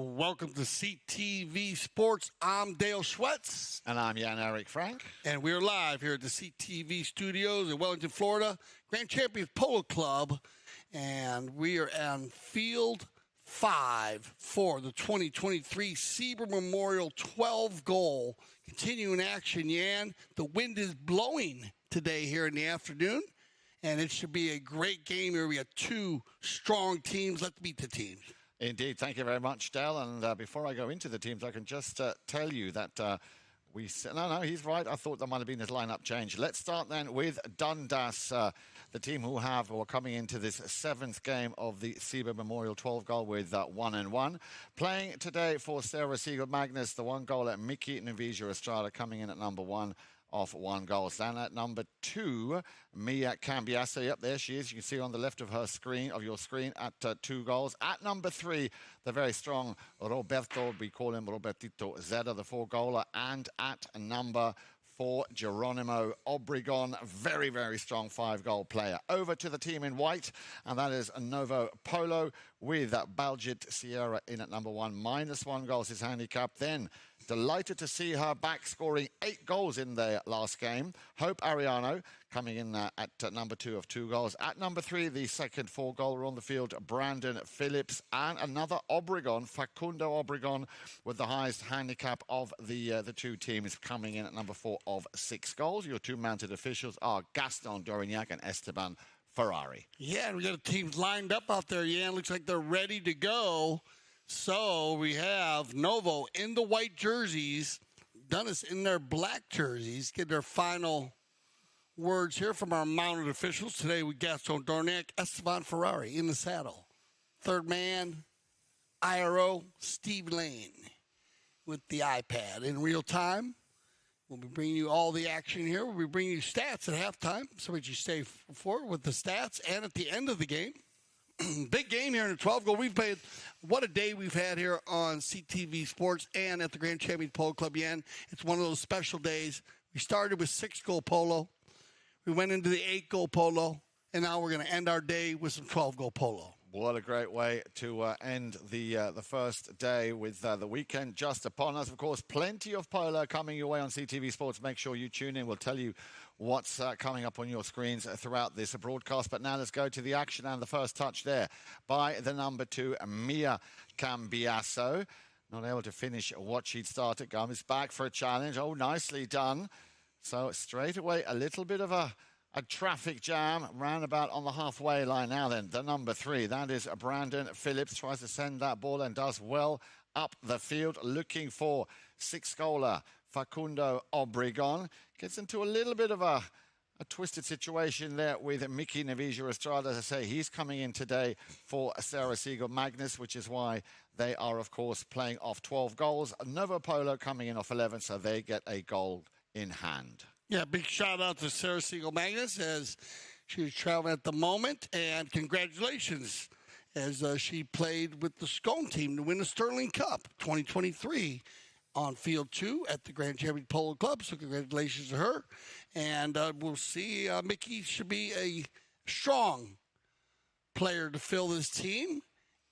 Welcome to CTV Sports. I'm Dale Schwetz. And I'm Jan-Eric Frank. And we're live here at the CTV studios in Wellington, Florida. Grand Champions Polo Club. And we are on Field 5 for the 2023 Sieber Memorial 12-goal. Continuing action, Jan. The wind is blowing today here in the afternoon. And it should be a great game here. We have two strong teams. Let's beat the teams. Indeed. Thank you very much, Del. And before I go into the teams, I can just tell you that no, he's right. I thought there might have been his lineup change. Let's start then with Dundas, the team who are coming into this seventh game of the Sieber Memorial 12-goal with 1-1. Playing today for Sarah Siegel-Magnus, the one goal at Mickey Navisia Estrada coming in at number 1. Off 1 goal. Then at number 2, Mia Cambiasse. Yep, there she is. You can see on the left of her screen, of your screen, at 2 goals. At number 3, the very strong Roberto, we call him Robertito Zeda, the 4-goaler. And at number 4, Geronimo Obregon, very, very strong 5-goal player. Over to the team in white, and that is Novo Polo with Balgit Sierra in at number 1. -1 goals his handicap. Then delighted to see her back, scoring 8 goals in their last game. Hope Ariano coming in at number 2 of 2 goals. At number 3, the second 4-goaler on the field, Brandon Phillips, and another Obregon, Facundo Obregon, with the highest handicap of the two teams, coming in at number 4 of 6 goals. Your two mounted officials are Gaston Dorignac and Esteban Ferrari. Yeah, and we got teams lined up out there, Jan. Looks like they're ready to go. So we have Novo in the white jerseys, Dundas in their black jerseys. Get their final words here from our mounted officials. Today we Gaston Dorignac, Esteban Ferrari in the saddle. Third man, IRO, Steve Lane with the iPad in real time. We'll be bringing you all the action here. We'll be bringing you stats at halftime, so that you stay forward with the stats, and at the end of the game. Big game here in the 12-goal. We've played. What a day we've had here on CTV Sports and at the Grand Champions Polo Club, Jan. It's one of those special days. We started with 6-goal polo. We went into the 8-goal polo, and now we're going to end our day with some 12-goal polo. What a great way to end the first day with the weekend just upon us. Of course, plenty of polo coming your way on CTV Sports. Make sure you tune in. We'll tell you what's coming up on your screens throughout this broadcast. But now let's go to the action, and the first touch there by the number 2, Mia Cambiasso. Not able to finish what she'd started. Comes back for a challenge. Oh, nicely done. So straight away, a little bit of a traffic jam roundabout on the halfway line. Now then, the number 3, that is Brandon Phillips, tries to send that ball and does well up the field, looking for 6-goaler Facundo Obregon. Gets into a little bit of a twisted situation there with Mickey Navisia Estrada. As I say, he's coming in today for Sarah Siegel-Magnus, which is why they are, of course, playing off 12 goals. Novo Polo coming in off 11, so they get a goal in hand. Yeah, big shout out to Sarah Siegel-Magnus as she's traveling at the moment, and congratulations as she played with the Scone team to win the Sterling Cup 2023 on Field 2 at the Grand Champions Polo Club. So congratulations to her, and we'll see. Mickey should be a strong player to fill this team,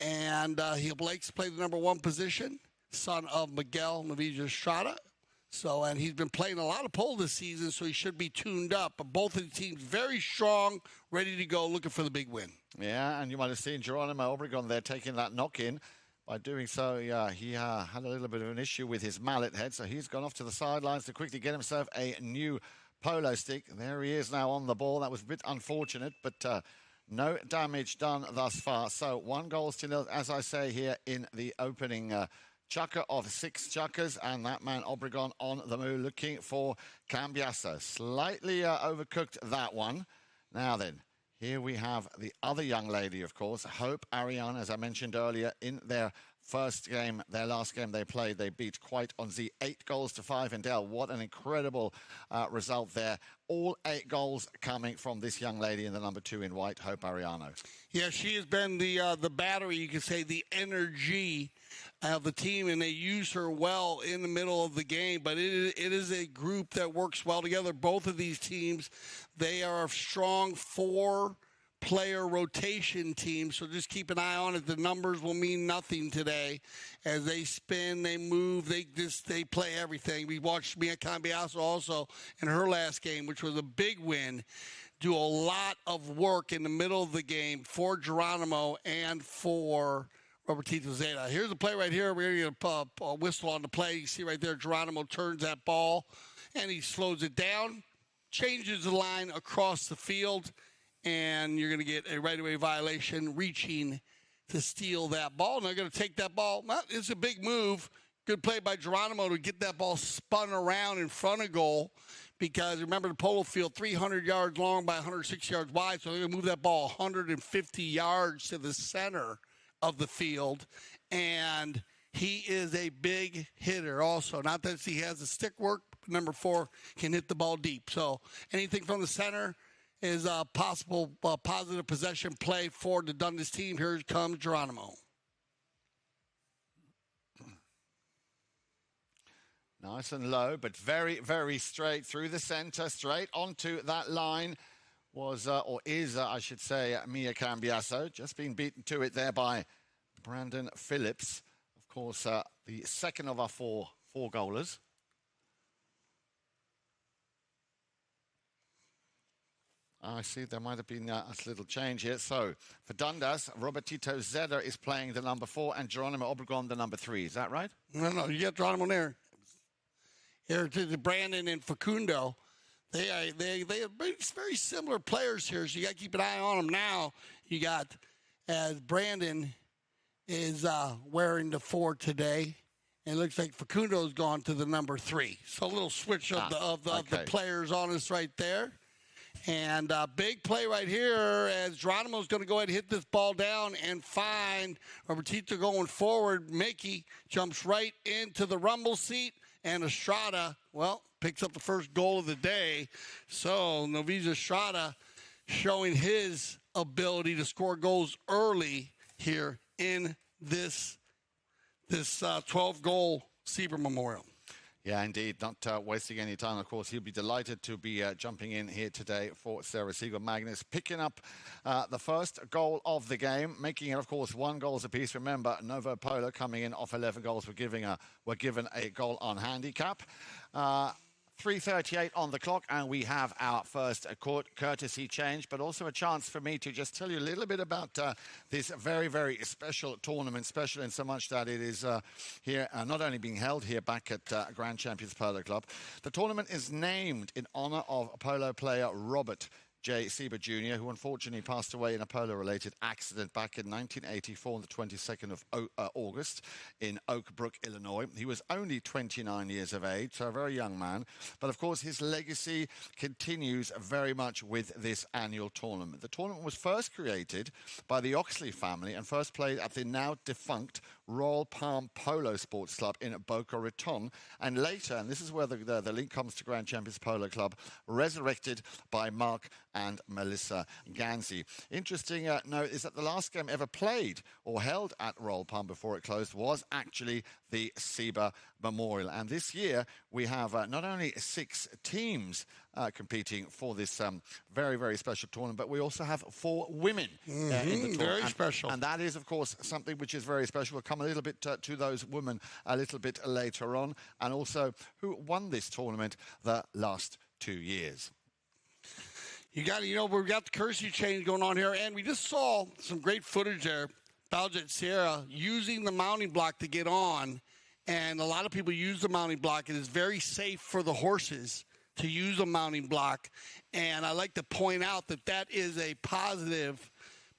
and he likes to play the number 1 position, son of Miguel Navisia Estrada. So, and he's been playing a lot of pole this season, so he should be tuned up. But both of the teams very strong, ready to go, looking for the big win. Yeah, and you might have seen Geronimo Obregon there taking that knock-in. By doing so, yeah, he had a little bit of an issue with his mallet head, so he's gone off to the sidelines to quickly get himself a new polo stick. There he is now on the ball. That was a bit unfortunate, but no damage done thus far. So 1-0, as I say here in the opening chukker of 6 chukkers, and that man Obregon on the move looking for Cambiasso. Slightly overcooked that one. Now then, here we have the other young lady, of course, Hope Ariane, as I mentioned earlier, in their first game, their last game they played, they beat Quite on Z 8-5 in Dell. What an incredible result there. All 8 goals coming from this young lady in the number 2 in white, Hope Ariano. Yeah, she has been the battery, you could say, the energy of the team, and they use her well in the middle of the game. But it is a group that works well together. Both of these teams, they are a strong 4 player rotation team, so just keep an eye on it. The numbers will mean nothing today. As they spin, they move, they play everything. We watched Mia Cambiasso also in her last game, which was a big win, do a lot of work in the middle of the game for Geronimo and for Robertito Zeta. Here's the play right here. We're going to get a whistle on the play. You see right there, Geronimo turns that ball, and he slows it down, changes the line across the field, and you're going to get a right-of-way violation reaching to steal that ball. And they're going to take that ball. Well, it's a big move. Good play by Geronimo to get that ball spun around in front of goal, because remember the Polo field, 300 yards long by 160 yards wide, so they're going to move that ball 150 yards to the center of the field. And he is a big hitter also. Not that he has the stick work, but number 4 can hit the ball deep. So anything from the center is a possible positive possession play for the Dundas team. Here comes Geronimo. Nice and low, but very, very straight through the center, straight onto that line was, I should say, Mia Cambiasso. Just being beaten to it there by Brandon Phillips. Of course, the second of our four goalers. I see there might have been a little change here. So, for Dundas, Robertito Zeta is playing the number 4 and Geronimo Obregon the number 3. Is that right? No, you got Geronimo there. Here to Brandon and Facundo. They are very similar players here, so you got to keep an eye on them now. You got, as Brandon is wearing the 4 today, and it looks like Facundo's gone to the number 3. So a little switch of the players on us right there. And big play right here as Geronimo's going to go ahead and hit this ball down and find Robertito going forward. Mickey jumps right into the rumble seat, and Estrada, well, picks up the first goal of the day. So Noviza Estrada showing his ability to score goals early here in this 12-goal Sieber Memorial. Yeah, indeed. Not wasting any time, of course. He'll be delighted to be jumping in here today for Sarah Siegel. Magnus picking up the first goal of the game, making it, of course, 1 goal apiece. Remember, Novo Polo coming in off 11 goals were given a goal on handicap. 3:38 on the clock, and we have our first court courtesy change, but also a chance for me to just tell you a little bit about this very, very special tournament, special in so much that it is here, not only being held here back at Grand Champions Polo Club. The tournament is named in honor of polo player Robert J. Sieber Jr., who unfortunately passed away in a polo-related accident back in 1984 on the 22nd of August in Oak Brook, Illinois. He was only 29 years of age, so a very young man. But, of course, his legacy continues very much with this annual tournament. The tournament was first created by the Oxley family and first played at the now-defunct Royal Palm Polo Sports Club in Boca Raton, and later, and this is where the link comes to Grand Champions Polo Club, resurrected by Mark and Melissa Ganzi. Interesting note is that the last game ever played or held at Royal Palm before it closed was actually the Sieber Memorial. And this year we have not only 6 teams competing for this very, very special tournament, but we also have 4 women in the tournament. Very special. And that is, of course, something which is very special. We'll come a little bit to those women a little bit later on, and also who won this tournament the last 2 years. We've got the courtesy change going on here, and we just saw some great footage there. Baljet Sierra using the mounting block to get on, and a lot of people use the mounting block. It is very safe for the horses to use a mounting block, and I like to point out that that is a positive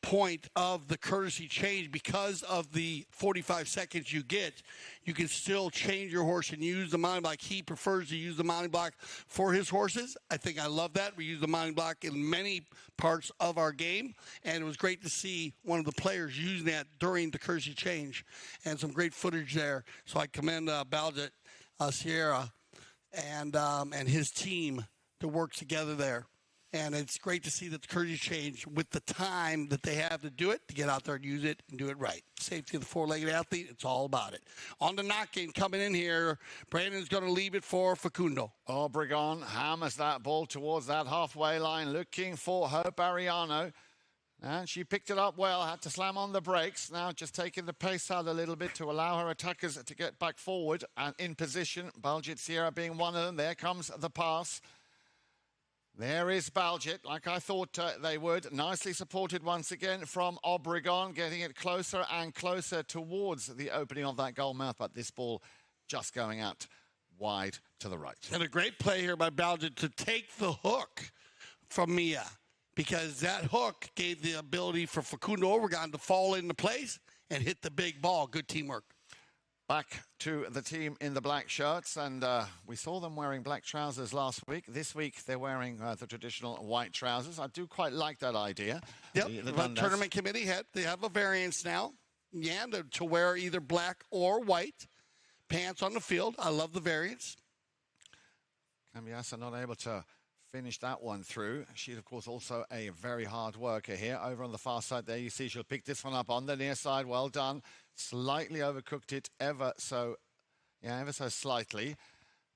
point of the courtesy change. Because of the 45 seconds you get, you can still change your horse and use the mounting block. He prefers to use the mounting block for his horses. I think I love that. We use the mounting block in many parts of our game, and it was great to see one of the players using that during the courtesy change, and some great footage there. So I commend Baljet Sierra and his team to work together there. And it's great to see that the courtesy change with the time that they have to do it, to get out there and use it and do it right. Safety of the 4-legged athlete, it's all about it. On the knock game coming in here, Brandon's going to leave it for Facundo. Obregon hammers that ball towards that halfway line, looking for Hope Ariano. And she picked it up well, had to slam on the brakes. Now just taking the pace out a little bit to allow her attackers to get back forward and in position. Baljeet Sieber being one of them. There comes the pass. There is Baljeet, like I thought they would. Nicely supported once again from Obregon, getting it closer and closer towards the opening of that goal mouth. But this ball just going out wide to the right. And a great play here by Baljeet to take the hook from Mia, because that hook gave the ability for Facundo Obregon to fall into place and hit the big ball. Good teamwork. Back to the team in the black shirts, and we saw them wearing black trousers last week. This week they're wearing the traditional white trousers. I do quite like that idea. Yep, the tournament committee they have a variance now, to wear either black or white pants on the field. I love the variance. Cambiasa not able to finish that one through. She's, of course, also a very hard worker here. Over on the far side there, you see she'll pick this one up on the near side. Well done. Slightly overcooked it ever so slightly.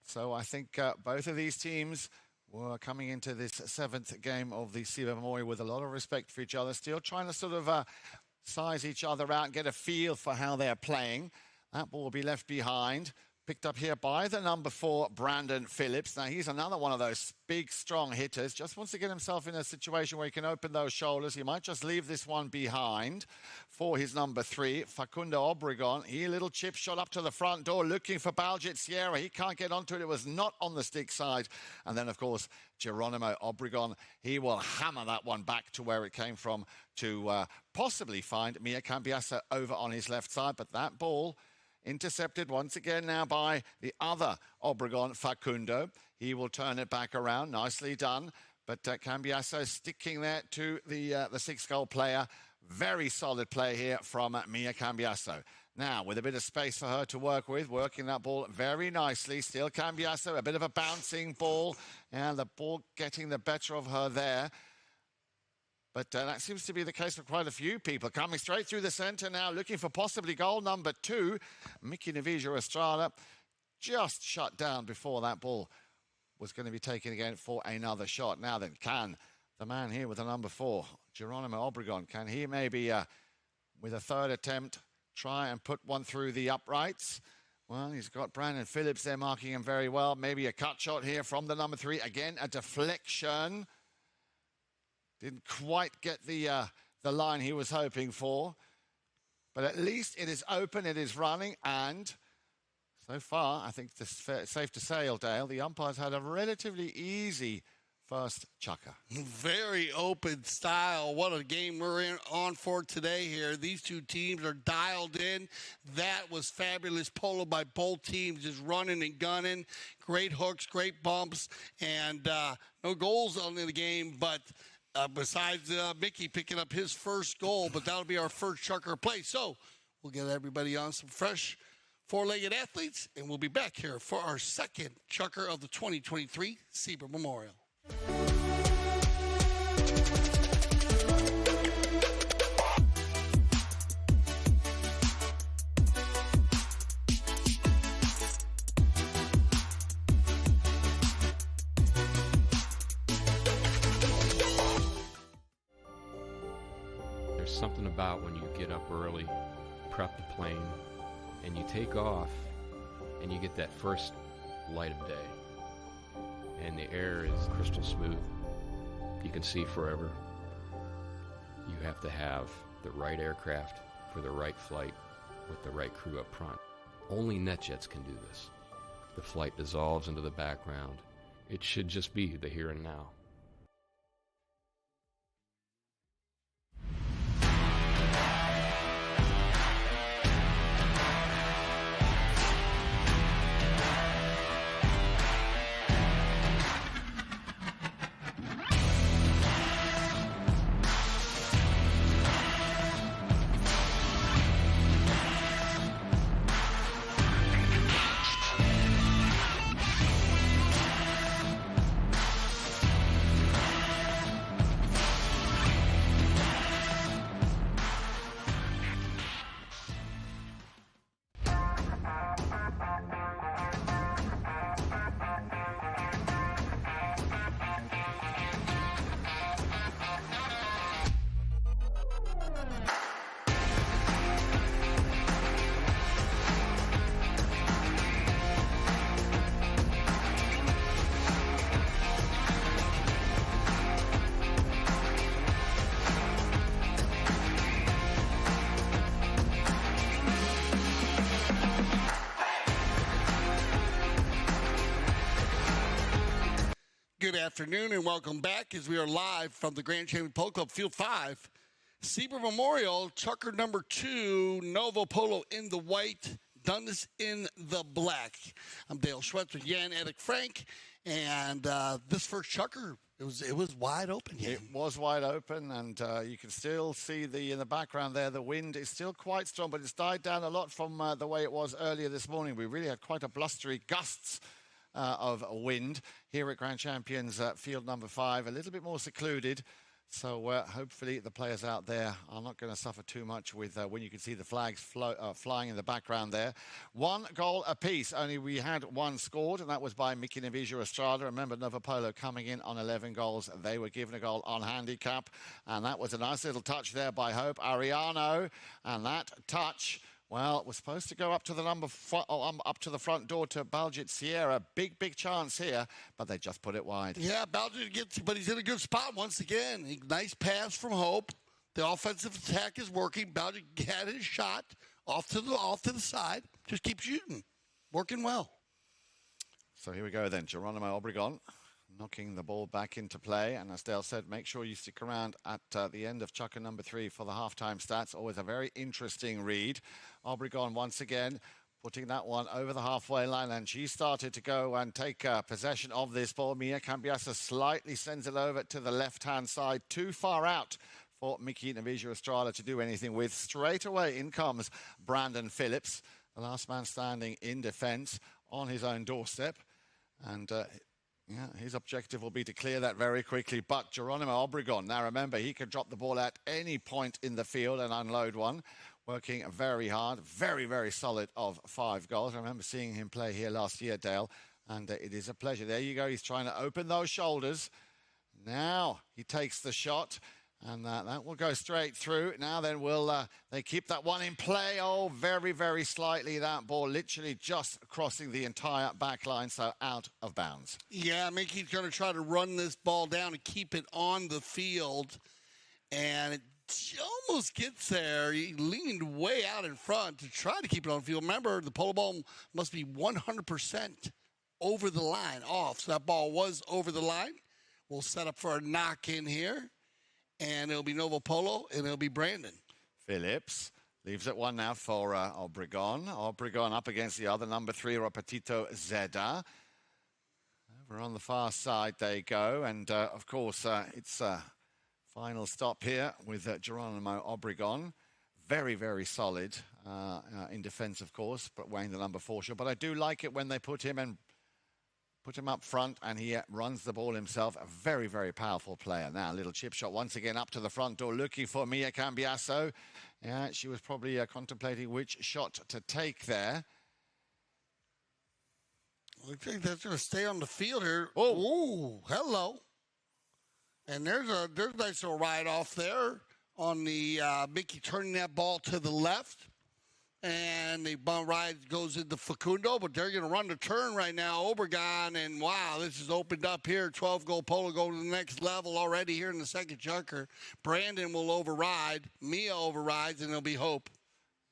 So I think both of these teams were coming into this 7th game of the Sieber Memorial with a lot of respect for each other, still trying to sort of size each other out and get a feel for how they're playing. That ball will be left behind. Picked up here by the number 4, Brandon Phillips. Now, he's another one of those big, strong hitters. Just wants to get himself in a situation where he can open those shoulders. He might just leave this one behind for his number 3, Facundo Obregon. He, a little chip shot up to the front door, looking for Baljeet Sieber. He can't get onto it. It was not on the stick side. And then, of course, Geronimo Obregon. He will hammer that one back to where it came from to possibly find Mia Cambiasa over on his left side. But that ball intercepted once again now by the other Obregon, Facundo. He will turn it back around. Nicely done. But Cambiasso sticking there to the 6-goal player. Very solid play here from Mia Cambiasso. Now, with a bit of space for her to work with, working that ball very nicely. Still Cambiasso, a bit of a bouncing ball. And the ball getting the better of her there. But that seems to be the case for quite a few people. Coming straight through the centre now, looking for possibly goal number 2. Mickey Navija Estrada just shut down before that ball was going to be taken again for another shot. Now then, can the man here with the number 4, Geronimo Obregon, can he maybe, with a third attempt, try and put one through the uprights? Well, he's got Brandon Phillips there marking him very well. Maybe a cut shot here from the number 3. Again, a deflection. Didn't quite get the line he was hoping for. But at least it is open, it is running, and so far, I think it's safe to say, Dale, the umpires had a relatively easy first chucker. Very open style. What a game we're on for today here. These two teams are dialed in. That was fabulous polo by both teams, just running and gunning. Great hooks, great bumps, and no goals on the game, but besides Mickey picking up his first goal, but that'll be our first chucker play. So we'll get everybody on some fresh four-legged athletes, and we'll be back here for our second chucker of the 2023 Sieber Memorial. There's something about when you get up early, prep the plane, and you take off, and you get that first light of day. And the air is crystal smooth. You can see forever. You have to have the right aircraft for the right flight with the right crew up front. Only NetJets can do this. The flight dissolves into the background. It should just be the here and now. afternoon and welcome back as we are live from the Grand Champion Polo Club Field 5. Sieber Memorial, Chucker number 2, Novo Polo in the white, Dundas in the black. I'm Dale Schwetz with Jan Edik Frank, and this first Chucker, it was wide open here. It was wide open, and you can still see in the background there, the wind is still quite strong, but it's died down a lot from the way it was earlier this morning. We really had quite a blustery gusts of wind here at Grand Champions field number 5, a little bit more secluded. So hopefully the players out there are not going to suffer too much with when you can see the flags flying in the background there. 1 goal apiece. Only we had 1 scored, and that was by Mickey Navijo Estrada. Remember, Novo Polo coming in on 11 goals. They were given a goal on handicap, and that was a nice little touch there by Hope Ariano. And that touch, well, it was supposed to go up to the up to the front door to Baljeet Sierra. Big chance here, but they just put it wide. Yeah, Baljeet gets, but he's in a good spot once again. Nice pass from Hope. The offensive attack is working. Baljeet had his shot off to the side. Just keep shooting. Working well. So here we go then. Geronimo Obregon knocking the ball back into play. And as Dale said, make sure you stick around at the end of Chucker number 3 for the halftime stats. Always a very interesting read. Obregon once again putting that one over the halfway line, and she started to go and take possession of this ball. Mia Cambiasa slightly sends it over to the left-hand side, too far out for Mickey Navijo Estrada to do anything with. Straight away in comes Brandon Phillips, the last man standing in defence on his own doorstep. And yeah, his objective will be to clear that very quickly. But Geronimo Obregon, now remember, he can drop the ball at any point in the field and unload one. Working very hard, very solid of 5 goals. I remember seeing him play here last year, Dale, and it is a pleasure. There you go. He's trying to open those shoulders. Now he takes the shot, and that will go straight through. Now then, will they keep that one in play? Oh, very slightly. That ball literally just crossing the entire back line, so out of bounds. Yeah, Mickey's going to try to run this ball down and keep it on the field, and it almost gets there. He leaned way out in front to try to keep it on the field. Remember, the polo ball must be 100% over the line off. So that ball was over the line. We'll set up for a knock in here, and it'll be Novo Polo, and it'll be Brandon. Phillips leaves it 1 now for Obregon. Obregon up against the other number 3, Repetito Zeda. Over on the far side they go, and of course it's final stop here with Geronimo Obregon. Very solid in defence, of course, but weighing the number 4 shot. But I do like it when they put him up front and he runs the ball himself. A very powerful player. Now, a little chip shot once again up to the front door, looking for Mia Cambiasso. Yeah, she was probably contemplating which shot to take there. I think that's going to stay on the field here. Oh, ooh, hello. And there's a nice little ride off there on the Mickey turning that ball to the left. And the ball ride goes into Facundo, but they're going to run the turn right now. Obregon, and wow, this is opened up here. 12-goal Polo going to the next level already here in the second Chucker. Brandon will override. Mia overrides, and it'll be Hope.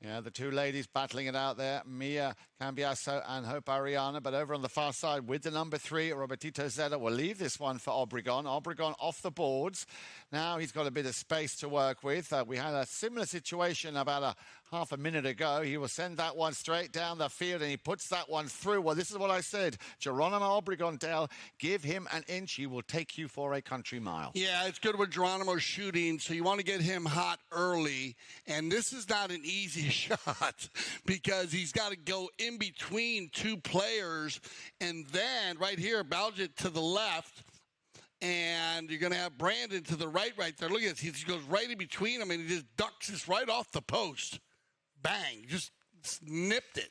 Yeah, the 2 ladies battling it out there, Mia Cambiasso and Hope Ariana. But over on the far side with the number 3, Robertito Zeda will leave this one for Obregon. Obregon off the boards. Now he's got a bit of space to work with. We had a similar situation about half a minute ago. He will send that one straight down the field, and he puts that one through. Well, this is what I said. Geronimo Obregon, Dale, give him an inch. He will take you for a country mile. Yeah, it's good with Geronimo shooting, so you want to get him hot early. And this is not an easy shot because he's got to go in between 2 players. And then right here, Baljeet to the left. And you're going to have Brandon to the right there. Look at this. He just goes right in between them, and he just ducks this right off the post. Bang. Just nipped it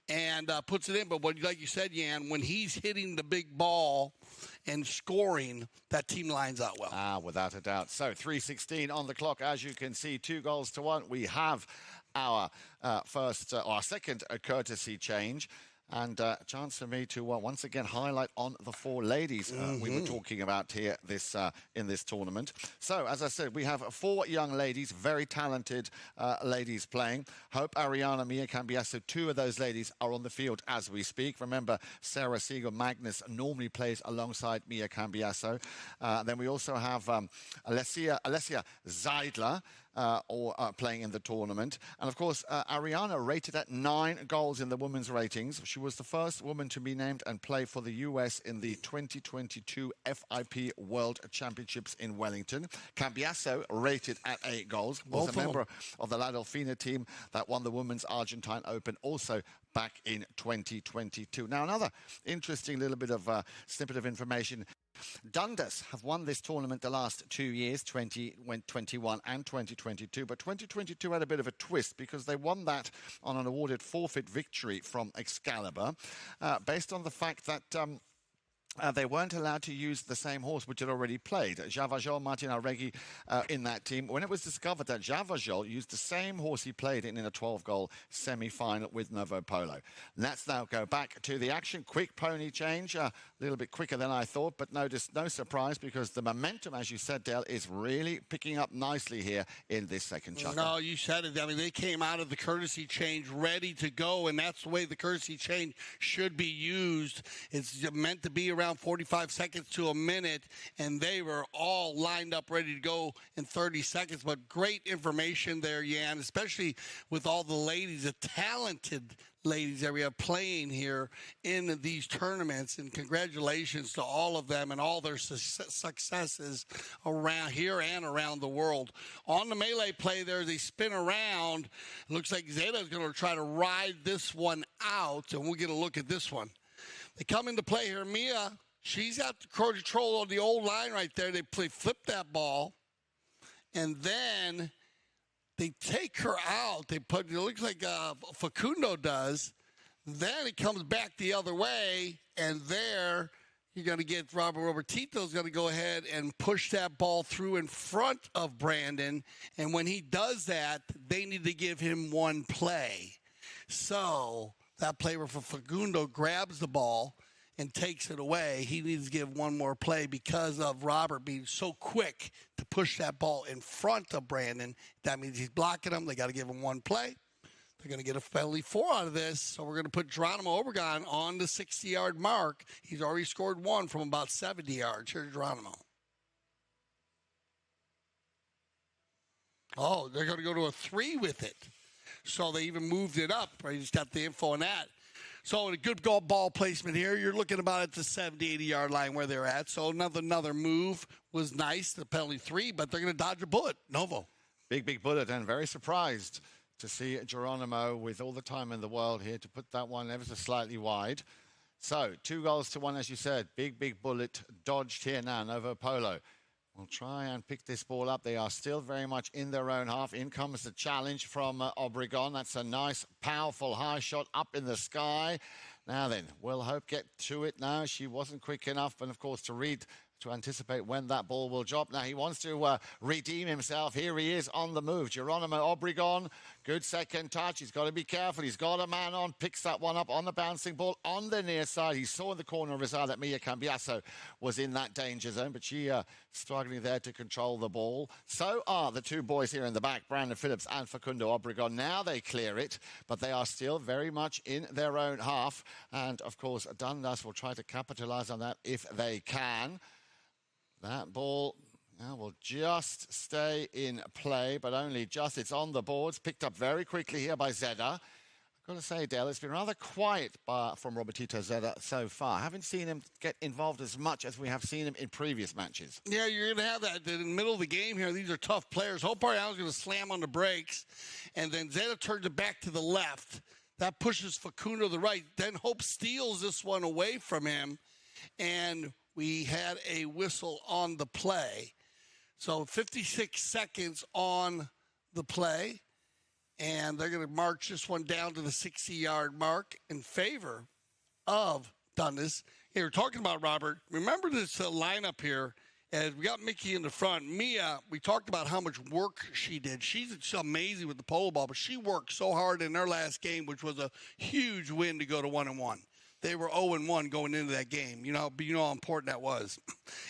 and puts it in. But like you said, Jan, when he's hitting the big ball and scoring, that team lines out well. Without a doubt. So 3:16 on the clock. As you can see, 2 goals to 1. We have our second courtesy change. And a chance for me to once again highlight on the 4 ladies we were talking about here in this tournament. So, as I said, we have 4 young ladies, very talented ladies playing. Hope, Ariana, Mia Cambiasso, 2 of those ladies are on the field as we speak. Remember, Sarah Siegel-Magnus normally plays alongside Mia Cambiasso. Then we also have Alessia Zeidler, playing in the tournament. And of course, Ariana rated at 9 goals in the women's ratings. She was the first woman to be named and play for the US in the 2022 FIP World Championships in Wellington. Cambiasso rated at 8 goals, was a member of the La Delfina team that won the Women's Argentine Open also back in 2022. Now, another interesting little bit of snippet of information. Dundas have won this tournament the last 2 years, 2021 and 2022, but 2022 had a bit of a twist because they won that on an awarded forfeit victory from Excalibur, based on the fact that they weren't allowed to use the same horse which had already played. Javajol Martin Arregui in that team. When it was discovered that Javajol used the same horse he played in a 12-goal semi-final with Novo Polo. Let's now go back to the action. Quick pony change, a little bit quicker than I thought, but no surprise because the momentum, as you said, Dale, is really picking up nicely here in this second chukker. No, you said it. I mean, they came out of the courtesy change ready to go, and that's the way the courtesy change should be used. It's meant to be around 45 seconds to a minute, and they were all lined up ready to go in 30 seconds. But great information there, Jan, especially with all the ladies, the talented ladies that we have playing here in these tournaments. And congratulations to all of them and all their successes around here and around the world. On the melee play there, they spin around. It looks like Zeta's going to try to ride this one out, and we'll get a look at this one. They come into play here. Mia, she's got the control on the old line right there. They flip that ball, and then they take her out. They put, it looks like Facundo does. Then it comes back the other way, and there you're going to get Robertito's going to go ahead and push that ball through in front of Brandon. And when he does that, they need to give him one play. So that player for Facundo grabs the ball and takes it away. He needs to give one more play because of Robert being so quick to push that ball in front of Brandon. That means he's blocking him. They got to give him one play. They're going to get a penalty 4 out of this. So we're going to put Geronimo Obregon on the 60-yard mark. He's already scored 1 from about 70 yards. Here's Geronimo. Oh, they're going to go to a 3 with it. So they even moved it up. Right? He's got the info on that. So a good ball placement here. You're looking about at the 70, 80-yard line where they're at. So another move was nice, the penalty 3, but they're going to dodge a bullet. Novo. Big bullet, and very surprised to see Geronimo with all the time in the world here to put that one ever so slightly wide. So 2-1, as you said. Big bullet dodged here now. Novo Polo will try and pick this ball up. They are still very much in their own half. In comes the challenge from Obregon. That's a nice, powerful high shot up in the sky. Now then, will Hope get to it now? She wasn't quick enough, and of course to anticipate when that ball will drop. Now he wants to redeem himself. Here he is on the move. Geronimo Obregon, good second touch. He's got to be careful. He's got a man on, picks that one up on the bouncing ball on the near side. He saw in the corner of his eye that Mia Cambiasso was in that danger zone, but she struggling there to control the ball. So are the 2 boys here in the back, Brandon Phillips and Facundo Obregon. Now they clear it, but they are still very much in their own half. And of course, Dundas will try to capitalize on that if they can. That ball will just stay in play, but only just. It's on the boards, picked up very quickly here by Zeda. I've got to say, Dale, it's been rather quiet from Robertito Zeda so far. I haven't seen him get involved as much as we have seen him in previous matches. Yeah, you're going to have that in the middle of the game here. These are tough players. Hope Ariana's going to slam on the brakes, and then Zeda turns it back to the left. That pushes Facundo to the right. Then Hope steals this one away from him, and we had a whistle on the play. So 56 seconds on the play, and they're going to march this one down to the 60-yard mark in favor of Dundas. Hey, we're talking about, Robert, remember this lineup here as we got Mickey in the front. Mia, we talked about how much work she did. She's amazing with the polo ball, but she worked so hard in their last game, which was a huge win to go to 1-1. They were 0-1 going into that game. But you know how important that was.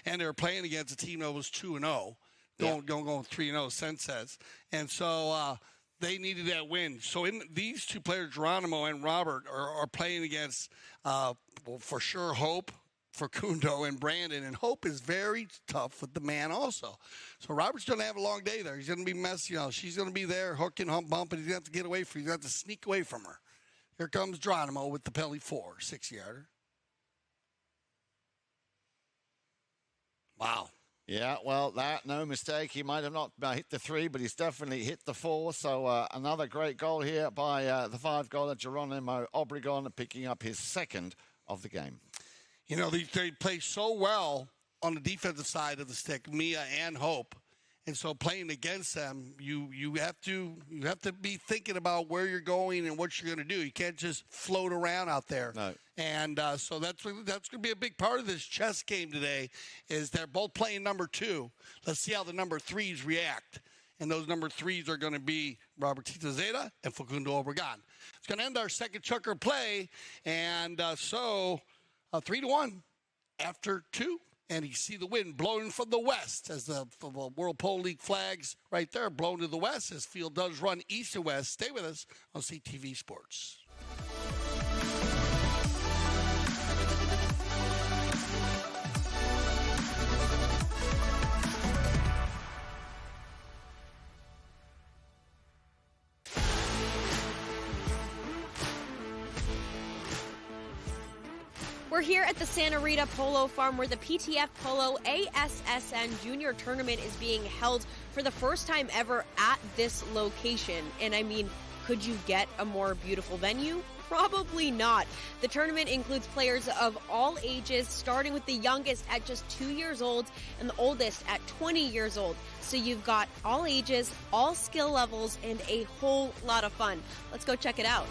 And they were playing against a team that was 2-0, going 3-0 since says. And so they needed that win. So these two players, Geronimo and Robert, are playing against, for sure, Hope, Facundo, and Brandon. And Hope is very tough with the man also. So Robert's going to have a long day there. He's going to be messy. She's going to be there, hooking, bumping. He's going to have to get away from her. He's going to have to sneak away from her. Here comes Geronimo with the penalty 4, 6-yarder. Wow. Yeah, well, no mistake. He might have not hit the 3, but he's definitely hit the 4. So another great goal here by the 5-goaler, Geronimo Obregon, picking up his 2nd of the game. They play so well on the defensive side of the stick, Mia and Hope. And so playing against them, you have to be thinking about where you're going and what you're going to do. You can't just float around out there. No. And so that's going to be a big part of this chess game today. Is they're both playing number 2. Let's see how the number 3s react. And those number 3s are going to be Robertito Zeta and Facundo Obregon. It's going to end our second chucker play, and so 3-1 after 2. And you see the wind blowing from the west as the World Polo League flags right there blowing to the west as field does run east and west. Stay with us on CTV Sports. We're here at the Santa Rita Polo Farm where the PTF Polo ASSN Junior Tournament is being held for the first time ever at this location. And I mean, could you get a more beautiful venue? Probably not. The tournament includes players of all ages, starting with the youngest at just 2 years old and the oldest at 20 years old. So you've got all ages, all skill levels, and a whole lot of fun. Let's go check it out.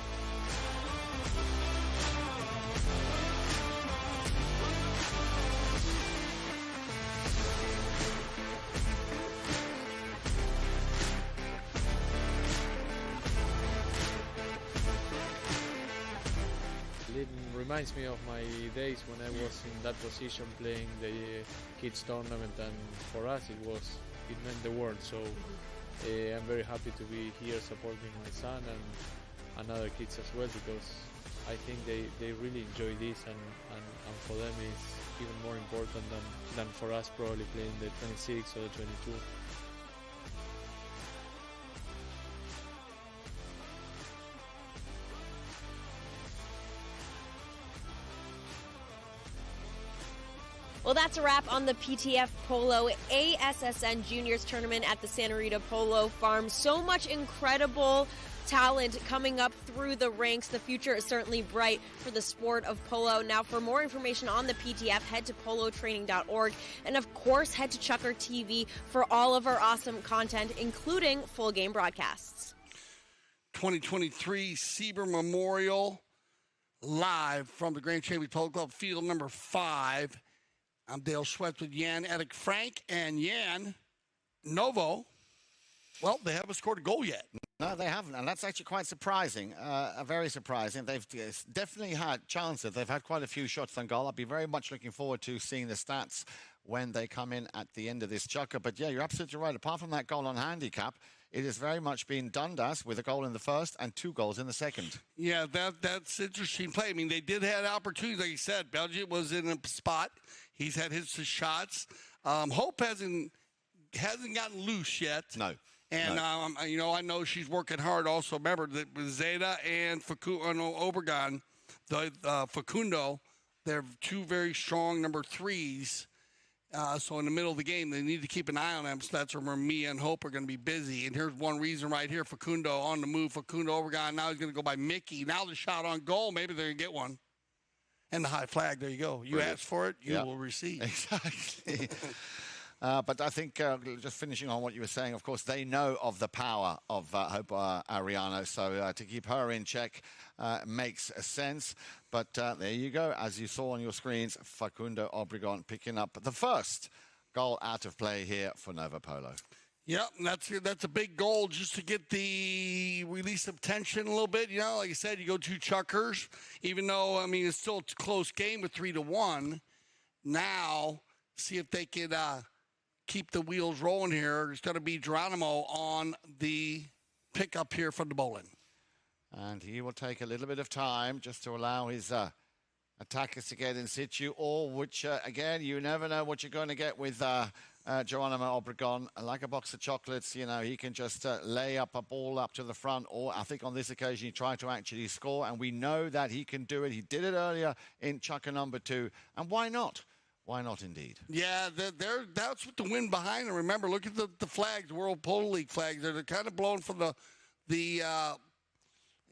It reminds me of my days when I was in that position playing the kids tournament, and for us it meant the world. So I'm very happy to be here supporting my son and other kids as well, because I think they really enjoy this, and for them it's even more important than for us probably playing the 26 or the 22. Well, that's a wrap on the PTF Polo ASSN Juniors Tournament at the Santa Rita Polo Farm. So much incredible talent coming up through the ranks. The future is certainly bright for the sport of polo. Now, for more information on the PTF, head to polotraining.org. And, of course, head to Chucker TV for all of our awesome content, including full game broadcasts. 2023 Sieber Memorial live from the Grand Champion Polo Club, field number 5. I'm Dale Schwetz with Jan Erik Frank, and Jan, Novo, well, they haven't scored a goal yet. No, they haven't, and that's actually quite surprising, very surprising. They've definitely had chances. They've had quite a few shots on goal. I'll be very much looking forward to seeing the stats when they come in at the end of this chucker. But, yeah, you're absolutely right. Apart from that goal on handicap, it has very much been Dundas with a goal in the first and 2 goals in the second. Yeah, that's interesting play. I mean, they did have opportunities, like you said. Belgium was in a spot. He's had his shots. Hope hasn't gotten loose yet. No. And, no. I know she's working hard also. Remember, that Zeta and Facundo Obregon, Facundo, they're 2 very strong number 3s. So in the middle of the game, they need to keep an eye on them. So that's where Mia and Hope are going to be busy. And here's one reason right here. Facundo on the move. Facundo Obregon. Now he's going to go by Mickey. Now the shot on goal. Maybe they're going to get one. And the high flag. There you go. You ask for it, you will receive. Exactly. But I think, just finishing on what you were saying, of course, they know of the power of Hope Ariano. So to keep her in check makes sense. But there you go. As you saw on your screens, Facundo Obregon picking up the first goal out of play here for Novo Polo. Yep, and that's a big goal just to get the release of tension a little bit. You know, like I said, you go 2 chuckers, even though, I mean, it's still a close game with 3-1. Now, see if they can keep the wheels rolling here. It's going to be Geronimo on the pickup here from the bowling. And he will take a little bit of time just to allow his attackers to get in situ, or which, again, you never know what you're going to get with Geronimo Obregon. Like a box of chocolates, you know, he can just lay up a ball up to the front, or I think on this occasion he tried to actually score, and we know that he can do it. He did it earlier in chukker number 2, and why not? Why not, indeed? Yeah, that's with the wind behind them. Remember, look at the flags, the World Polo League flags. They're kind of blowing from the I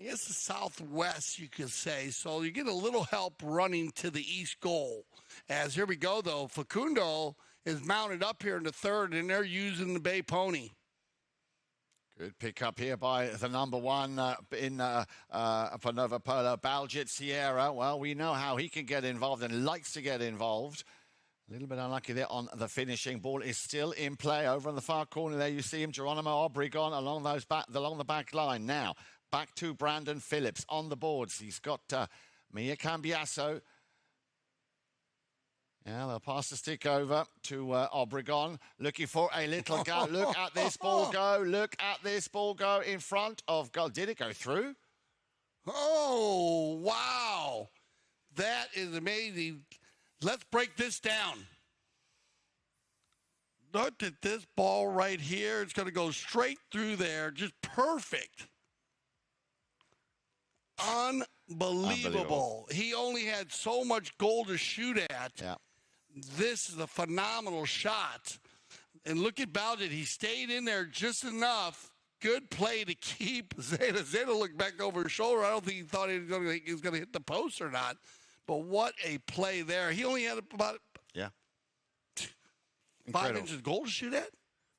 guess the southwest, you could say. So you get a little help running to the east goal. As here we go, though. Facundo is mounted up here in the third, and they're using the Bay Pony. Good pick up here by the number 1 for Novo Polo, Baljit Sierra. Well, we know how he can get involved and likes to get involved. A little bit unlucky there on the finishing. Ball is still in play over in the far corner there. You see him, Geronimo Obregon, along the back line. Now, back to Brandon Phillips on the boards. He's got Mia Cambiasso. Yeah, they'll pass the stick over to Obregon, looking for a little goal. Look at this ball go. Look at this ball go in front of goal. Did it go through? Oh, wow. That is amazing. Let's break this down. Look at this ball right here. It's going to go straight through there. Just perfect. Unbelievable. He only had so much goal to shoot at. Yeah. This is a phenomenal shot. And look at Baljit. He stayed in there just enough. Good play to keep Zeta. Zeta looked back over his shoulder. I don't think he thought he was going to hit the post or not. But what a play there. He only had about 5 inches goal to shoot at.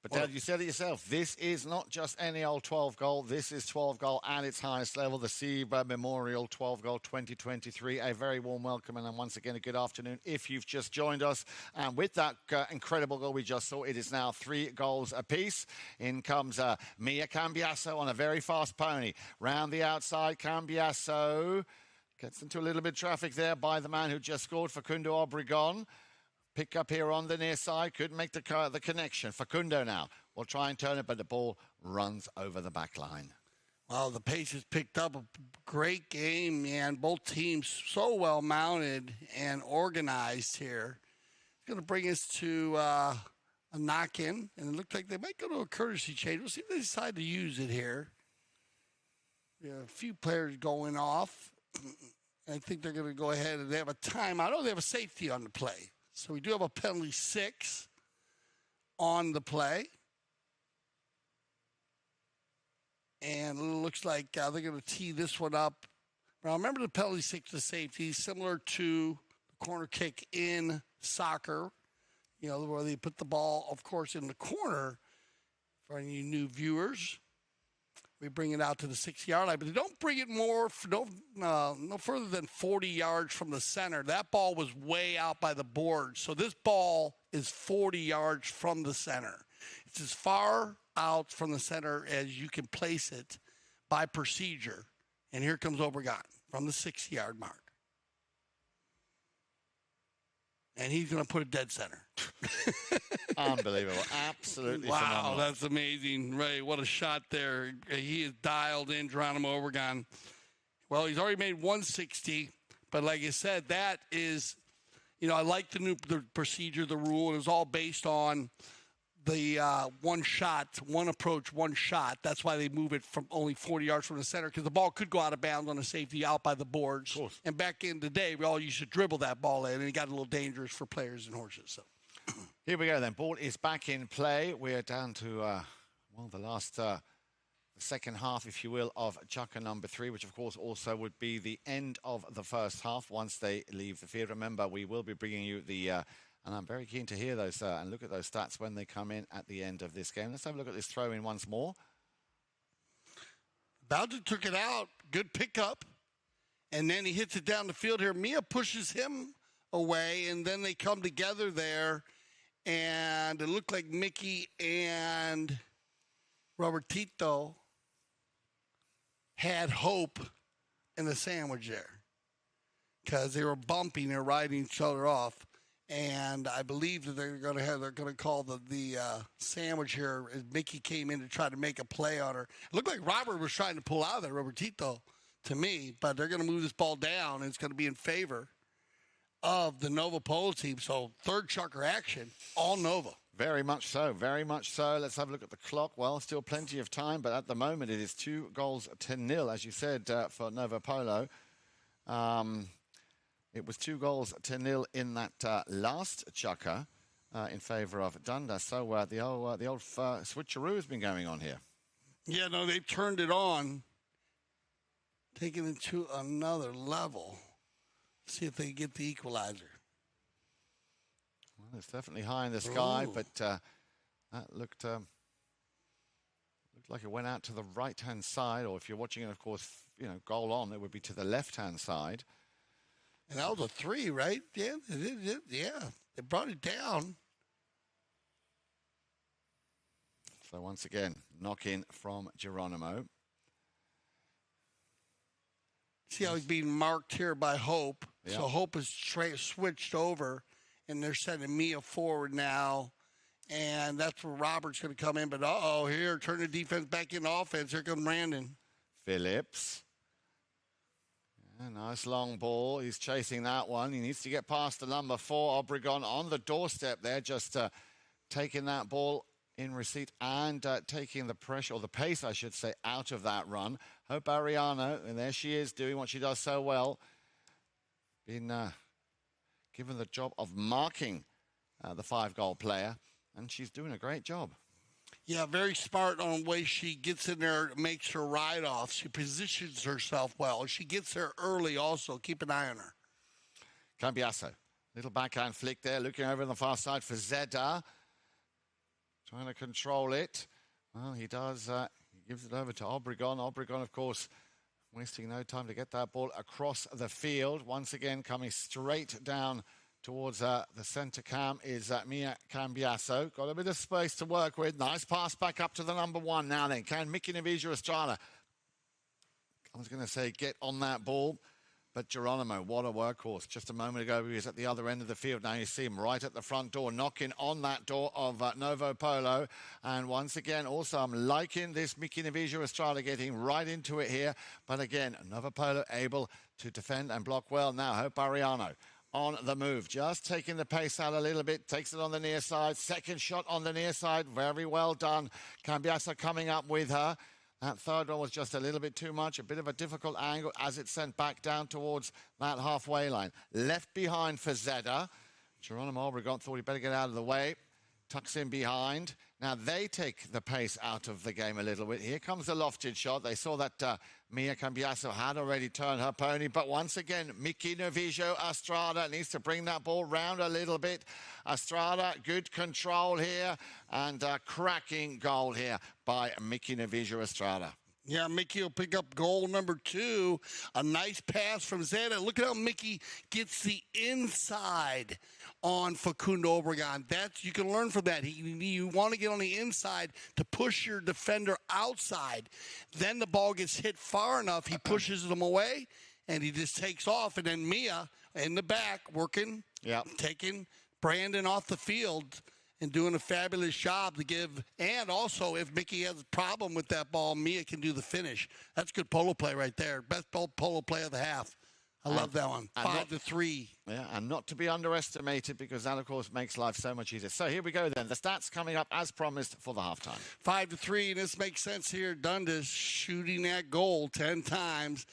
But Dad, you said it yourself. This is not just any old 12 goal. This is 12 goal at its highest level. The Sieber Memorial 12 goal 2023. A very warm welcome and once again a good afternoon if you've just joined us. And with that incredible goal we just saw, it is now 3 goals apiece. In comes Mia Cambiasso on a very fast pony. Round the outside, Cambiasso gets into a little bit of traffic there by the man who just scored, Facundo Obregon. Pick up here on the near side, couldn't make the connection. Facundo now will try and turn it, but the ball runs over the back line. Well, the pace has picked up. A great game, man. Both teams so well mounted and organized here. It's going to bring us to a knock-in, and it looks like they might go to a courtesy change. We'll see if they decide to use it here. A few players going off. I think they're going to go ahead and they have a timeout. Oh, they have a safety on the play. So we do have a penalty 6 on the play. And it looks like they're going to tee this one up. Now, remember the penalty 6 to safety, similar to the corner kick in soccer, you know, where they put the ball, of course, in the corner. For any new viewers, we bring it out to the 6-yard line, but they don't bring it no further than 40 yards from the center. That ball was way out by the board. So this ball is 40 yards from the center. It's as far out from the center as you can place it by procedure. And here comes Obregon from the 6-yard mark. And he's going to put it dead center. Unbelievable. Absolutely wow, phenomenal. That's amazing. Ray, what a shot there. He is dialed in, Geronimo Obregon. Well, he's already made 160, but like I said, that is, you know, I like the procedure, the rule. It was all based on the one shot, one approach, one shot. That's why they move it from only 40 yards from the center, because the ball could go out of bounds on a safety out by the boards. And back in the day, we all used to dribble that ball in, and it got a little dangerous for players and horses. So here we go then. Ball is back in play. We're down to, the last the second half, if you will, of chukker number 3, which, of course, also would be the end of the first half once they leave the field. Remember, we will be bringing you the... and I'm very keen to hear those and look at those stats when they come in at the end of this game. Let's have a look at this throw in once more. Bowden took it out. Good pickup. And then he hits it down the field here. Mia pushes him away, and then they come together there. and it looked like Mickey and Robertito had hope in the sandwich there because they were bumping, they're riding each other off. And I believe that they're going to call the sandwich here as Mickey came in to try to make a play on her. It looked like Robert was trying to pull out of there, Robertito, to me, but they're going to move this ball down, and it's going to be in favor of the Novo Polo team. So third chucker action, all Novo. Very much so, very much so. Let's have a look at the clock. Well, still plenty of time, but at the moment it is 2-0, as you said, for Novo Polo. It was 2-0 in that last chukker in favour of Dundas. So the old switcheroo has been going on here. Yeah, no, they've turned it on, taken it to another level. See if they get the equalizer. Well, it's definitely high in the sky, Ooh. but that looked like it went out to the right-hand side, or if you're watching it, of course, goal on, it would be to the left-hand side. And that was a 3, right? Yeah, yeah. They brought it down. So once again, knock in from Geronimo. See how he's being marked here by Hope. Yeah. So Hope is switched over, and they're sending Mia forward now. And that's where Robert's going to come in. But, here, turn the defense back into offense. Here comes Brandon. Phillips. Yeah, nice long ball. He's chasing that one. He needs to get past the number 4, Obregon, on the doorstep there, just taking that ball in receipt and taking the pressure, or the pace, I should say, out of that run. Hope Ariano, and there she is doing what she does so well. Been given the job of marking the 5-goal player, and she's doing a great job. Yeah, very smart on the way she gets in there, makes her ride off. She positions herself well. She gets there early also. Keep an eye on her. Cambiasso. Little backhand flick there, looking over on the far side for Zeda. Trying to control it. Well, he does. He gives it over to Obregon. Obregon, of course, wasting no time to get that ball across the field. Once again, coming straight down towards the centre cam is Mia Cambiasso. Got a bit of space to work with. Nice pass back up to the number 1 now then. Can Mickey Navigia Estrada, I was going to say, get on that ball. But Geronimo, what a workhorse. Just a moment ago, he was at the other end of the field. Now you see him right at the front door, knocking on that door of Novo Polo. And once again, also, I'm liking this Mickey Navigia Estrada getting right into it here. But again, Novo Polo able to defend and block well. Now, Hope Ariano on the move, just taking the pace out a little bit, takes it on the near side. Second shot on the near side, very well done. Cambiasso coming up with her. That third one was just a little bit too much, a bit of a difficult angle as it's sent back down towards that halfway line. Left behind for Zeda. Geronimo Obregon thought he'd better get out of the way. Tucks in behind. Now they take the pace out of the game a little bit. Here comes the lofted shot. They saw that Mia Cambiasso had already turned her pony. But once again, Mickey Navigia Estrada needs to bring that ball round a little bit. Estrada, good control here. And cracking goal here by Mickey Navigia Estrada. Yeah, Mickey will pick up goal number 2. A nice pass from Zeda. Look at how Mickey gets the inside on Facundo Obregon. You can learn from that. You want to get on the inside to push your defender outside. Then the ball gets hit far enough, he pushes them away, and he just takes off. And then Mia in the back working, taking Brandon off the field and doing a fabulous job to give. And also, if Mickey has a problem with that ball, Mia can do the finish. That's good polo play right there. Best polo play of the half. I love that one. 5-3. Yeah, and not to be underestimated, because that, of course, makes life so much easier. So here we go then. The stats coming up as promised for the halftime. 5-3, and this makes sense here. Dundas shooting that goal 10 times,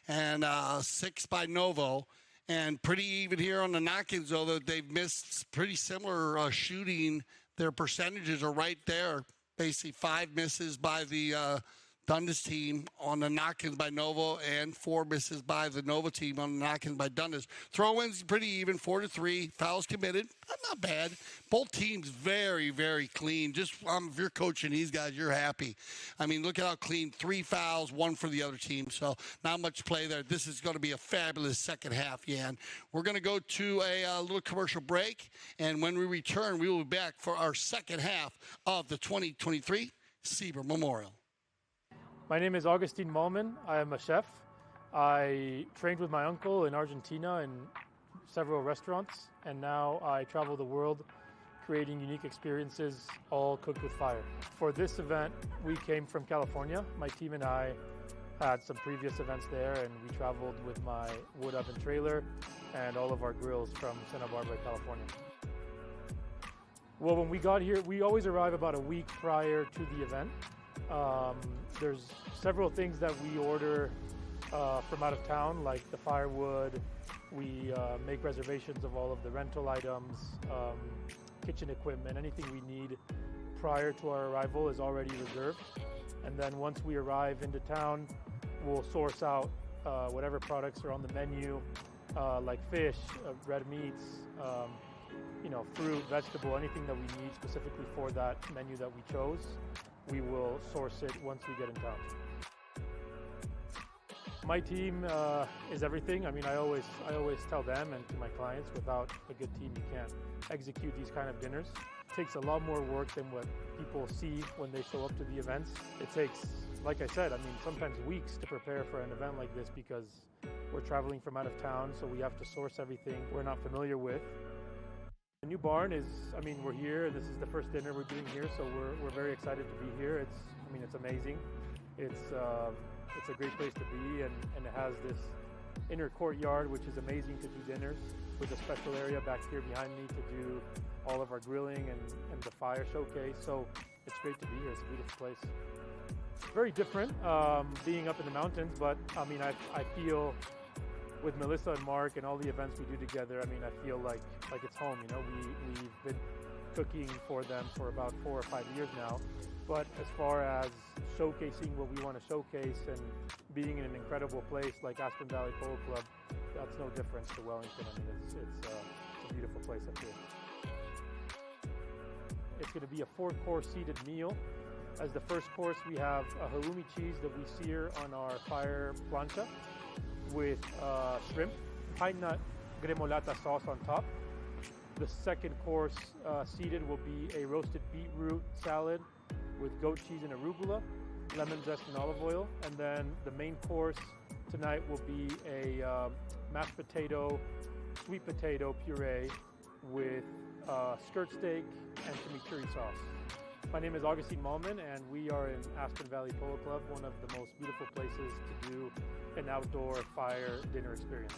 and 6 by Novo. And pretty even here on the knock-ins, although they've missed pretty similar shooting. Their percentages are right there. Basically 5 misses by the Dundas team on the knock-ins by Novo and 4 misses by the Novo team on the knock-ins by Dundas. Throw-ins pretty even, 4-3. Fouls committed, not bad. Both teams very, very clean. Just if you're coaching these guys, you're happy. I mean, look at how clean. 3 fouls, 1 for the other team. So not much play there. This is going to be a fabulous second half, Jan. We're going to go to a little commercial break, and when we return, we will be back for our second half of the 2023 Sieber Memorial. My name is Augustine Malman. I am a chef. I trained with my uncle in Argentina in several restaurants, and now I travel the world creating unique experiences, all cooked with fire. For this event, we came from California. My team and I had some previous events there, and we traveled with my wood oven trailer and all of our grills from Santa Barbara, California. Well, when we got here, we always arrive about a week prior to the event. There's several things that we order from out of town, like the firewood. We make reservations of all of the rental items, kitchen equipment, anything we need prior to our arrival is already reserved. And then once we arrive into town, we'll source out whatever products are on the menu, like fish, red meats, fruit, vegetable, anything that we need specifically for that menu that we chose. We will source it once we get in town. My team is everything. I mean, I always tell them and to my clients, without a good team, you can't execute these kind of dinners. It takes a lot more work than what people see when they show up to the events. It takes, like I said, sometimes weeks to prepare for an event like this because we're traveling from out of town, so we have to source everything we're not familiar with. The new barn is, we're here. This is the first dinner we're doing here, so we're very excited to be here. It's amazing. It's a great place to be, and it has this inner courtyard, which is amazing to do dinners, with a special area back here behind me to do all of our grilling and the fire showcase. So it's great to be here. It's a beautiful place. Very different being up in the mountains, but I feel with Melissa and Mark and all the events we do together, I feel like it's home. We've been cooking for them for about 4 or 5 years now. But as far as showcasing what we want to showcase and being in an incredible place like Aspen Valley Polo Club, that's no difference to Wellington. It's a beautiful place up here. It's going to be a 4-course seated meal. As the first course, we have a halloumi cheese that we sear on our fire plancha with shrimp, pine nut gremolata sauce on top. The second course seated will be a roasted beetroot salad with goat cheese and arugula, lemon zest and olive oil. And then the main course tonight will be a mashed potato, sweet potato puree with skirt steak and chimichurri sauce. My name is Augustine Malman, and we are in Aspen Valley Polo Club, one of the most beautiful places to do an outdoor fire dinner experience.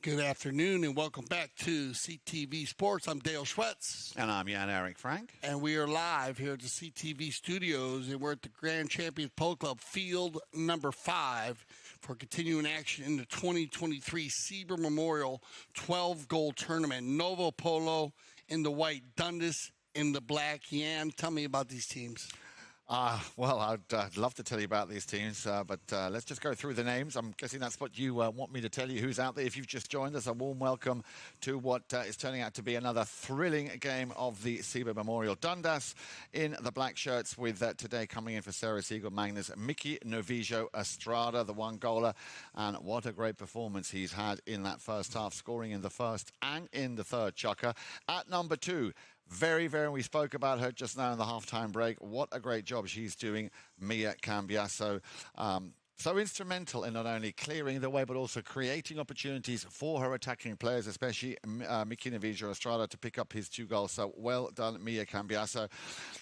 Good afternoon and welcome back to CTV Sports. I'm Dale Schwetz. And I'm Jan-Erik Frank. And we are live here at the CTV studios, and we're at the Grand Champions Polo Club field number 5 for continuing action in the 2023 Sieber Memorial 12-goal tournament. Novo Polo in the white, Dundas in the black. Jan, tell me about these teams. Well, I'd love to tell you about these teams, but let's just go through the names. I'm guessing that's what you want me to tell you who's out there. If you've just joined us, a warm welcome to what is turning out to be another thrilling game of the Sieber Memorial. Dundas in the black shirts with today coming in for Sarah Siegel Magnus, Mickey Novijo Estrada, the one-goaler. And what a great performance he's had in that first half, scoring in the first and in the third chukker. At number 2, we spoke about her just now in the halftime break. What a great job she's doing, Mia Cambiasso. So instrumental in not only clearing the way, but also creating opportunities for her attacking players, especially Mickey Novijo Estrada to pick up his 2 goals. So well done, Mia Cambiasso.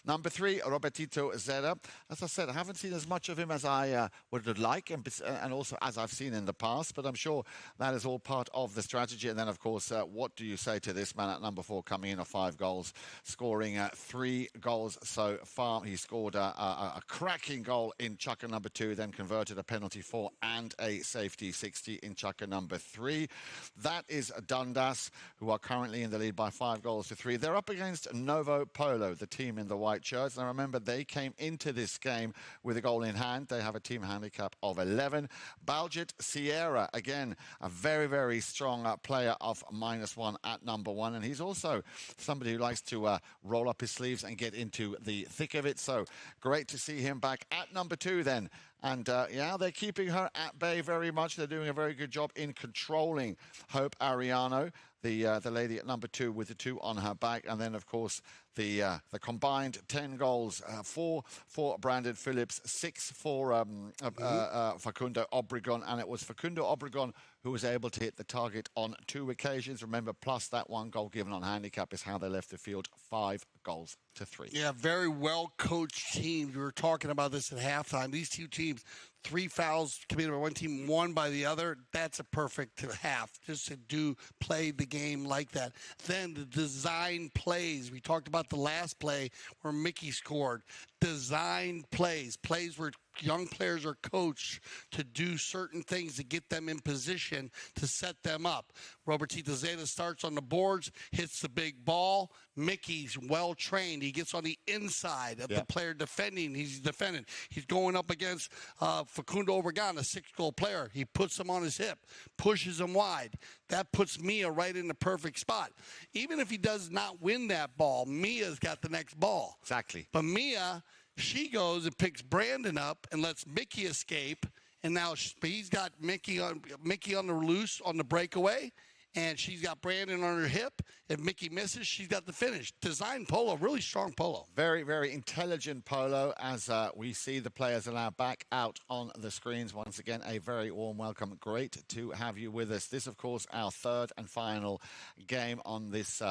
Number 3, Robertito Zera. As I said, I haven't seen as much of him as I would like, and also as I've seen in the past, but I'm sure that is all part of the strategy. And then, of course, what do you say to this man at number 4 coming in of 5 goals, scoring 3 goals so far? He scored a cracking goal in chukker number 2, then converted a penalty 4 and a safety 60 in chukker number 3. That is Dundas, who are currently in the lead by 5 goals to 3. They're up against Novo Polo, the team in the white shirts. Now remember, they came into this game with a goal in hand. They have a team handicap of 11. Baljet Sierra, again, a very strong player of -1 at number 1. And he's also somebody who likes to roll up his sleeves and get into the thick of it. So great to see him back at number 2 then. And, yeah, they're keeping her at bay very much. They're doing a very good job in controlling Hope Ariano, the lady at number 2 with the 2 on her back. And then, of course, the combined 10 goals, 4 for Brandon Phillips, 6 for Facundo Obregon. And it was Facundo Obregon who was able to hit the target on 2 occasions. Remember, plus that 1 goal given on handicap is how they left the field, 5 goals to 3. Yeah, very well-coached teams. We were talking about this at halftime. These 2 teams, 3 fouls committed by one team, 1 by the other. That's a perfect half, just to play the game like that. Then the design plays. We talked about the last play where Mickey scored. Design plays where young players are coached to do certain things to get them in position to set them up. Robertito Zeta starts on the boards, hits the big ball. Mickey's well-trained. He gets on the inside of the player defending. He's defending. He's going up against Facundo Obregon, a 6-goal player. He puts him on his hip, pushes him wide. That puts Mia right in the perfect spot. Even if he does not win that ball, Mia's got the next ball. Exactly. But Mia, she goes and picks Brandon up and lets Mickey escape. And now he's got Mickey on the loose on the breakaway. And she's got Brandon on her hip. If Mickey misses, she's got the finish. Design polo, really strong polo. Very intelligent polo as we see the players are now back out on the screens. Once again, a very warm welcome. Great to have you with us. This, of course, our 3rd and final game on this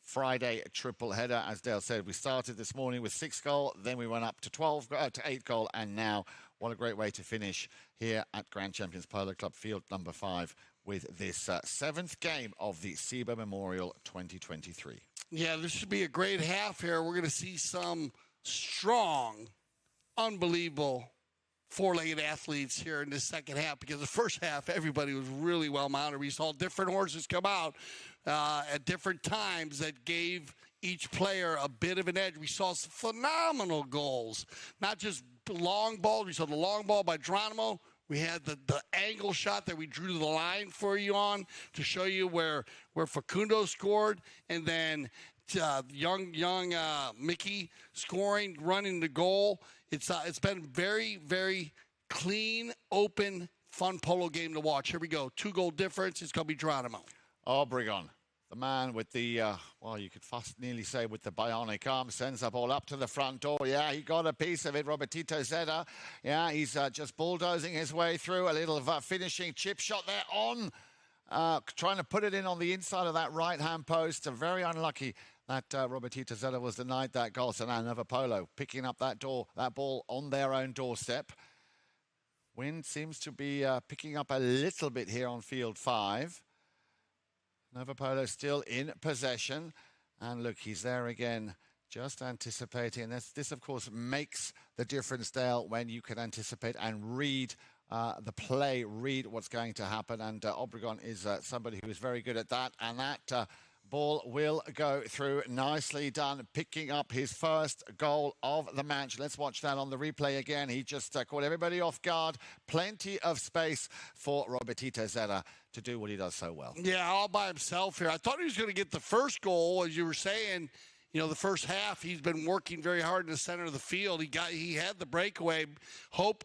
Friday triple header. As Dale said, we started this morning with 6 goal, then we went up to 8 goal, and now what a great way to finish here at Grand Champions Polo Club field number 5 with this 7th game of the Sieber Memorial 2023. Yeah, this should be a great half here. We're going to see some strong, unbelievable 4-legged athletes here in the second half, because the first half, everybody was really well-mounted. We saw different horses come out at different times that gave each player a bit of an edge. We saw some phenomenal goals, not just long balls. We saw the long ball by Geronimo. We had the angle shot that we drew the line for you on to show you where Facundo scored, and then young Mickey scoring, running the goal. It's been very clean, open, fun polo game to watch. Here we go. 2-goal difference. It's going to be Geronimo. Obregon, the man with the, well, you could nearly say with the bionic arm, sends the ball up to the front door. Yeah, he got a piece of it, Robertito Zeta. Yeah, he's just bulldozing his way through. A little finishing chip shot there on, trying to put it in on the inside of that right-hand post. Very unlucky that Robertito Zeta was denied that goal. So now Novo Polo picking up that ball on their own doorstep. Wind seems to be picking up a little bit here on field 5. Novo Polo still in possession. And look, he's there again, just anticipating. And this, of course, makes the difference, Dale, when you can anticipate and read the play, read what's going to happen. And Obregon is somebody who is very good at that. And that ball will go through. Nicely done, picking up his first goal of the match. Let's watch that on the replay again. He just caught everybody off guard. Plenty of space for Robertito Zeta to do what he does so well. Yeah, all by himself here. I thought he was going to get the first goal, as you were saying. You know, the first half, he's been working very hard in the center of the field. He had the breakaway. Hope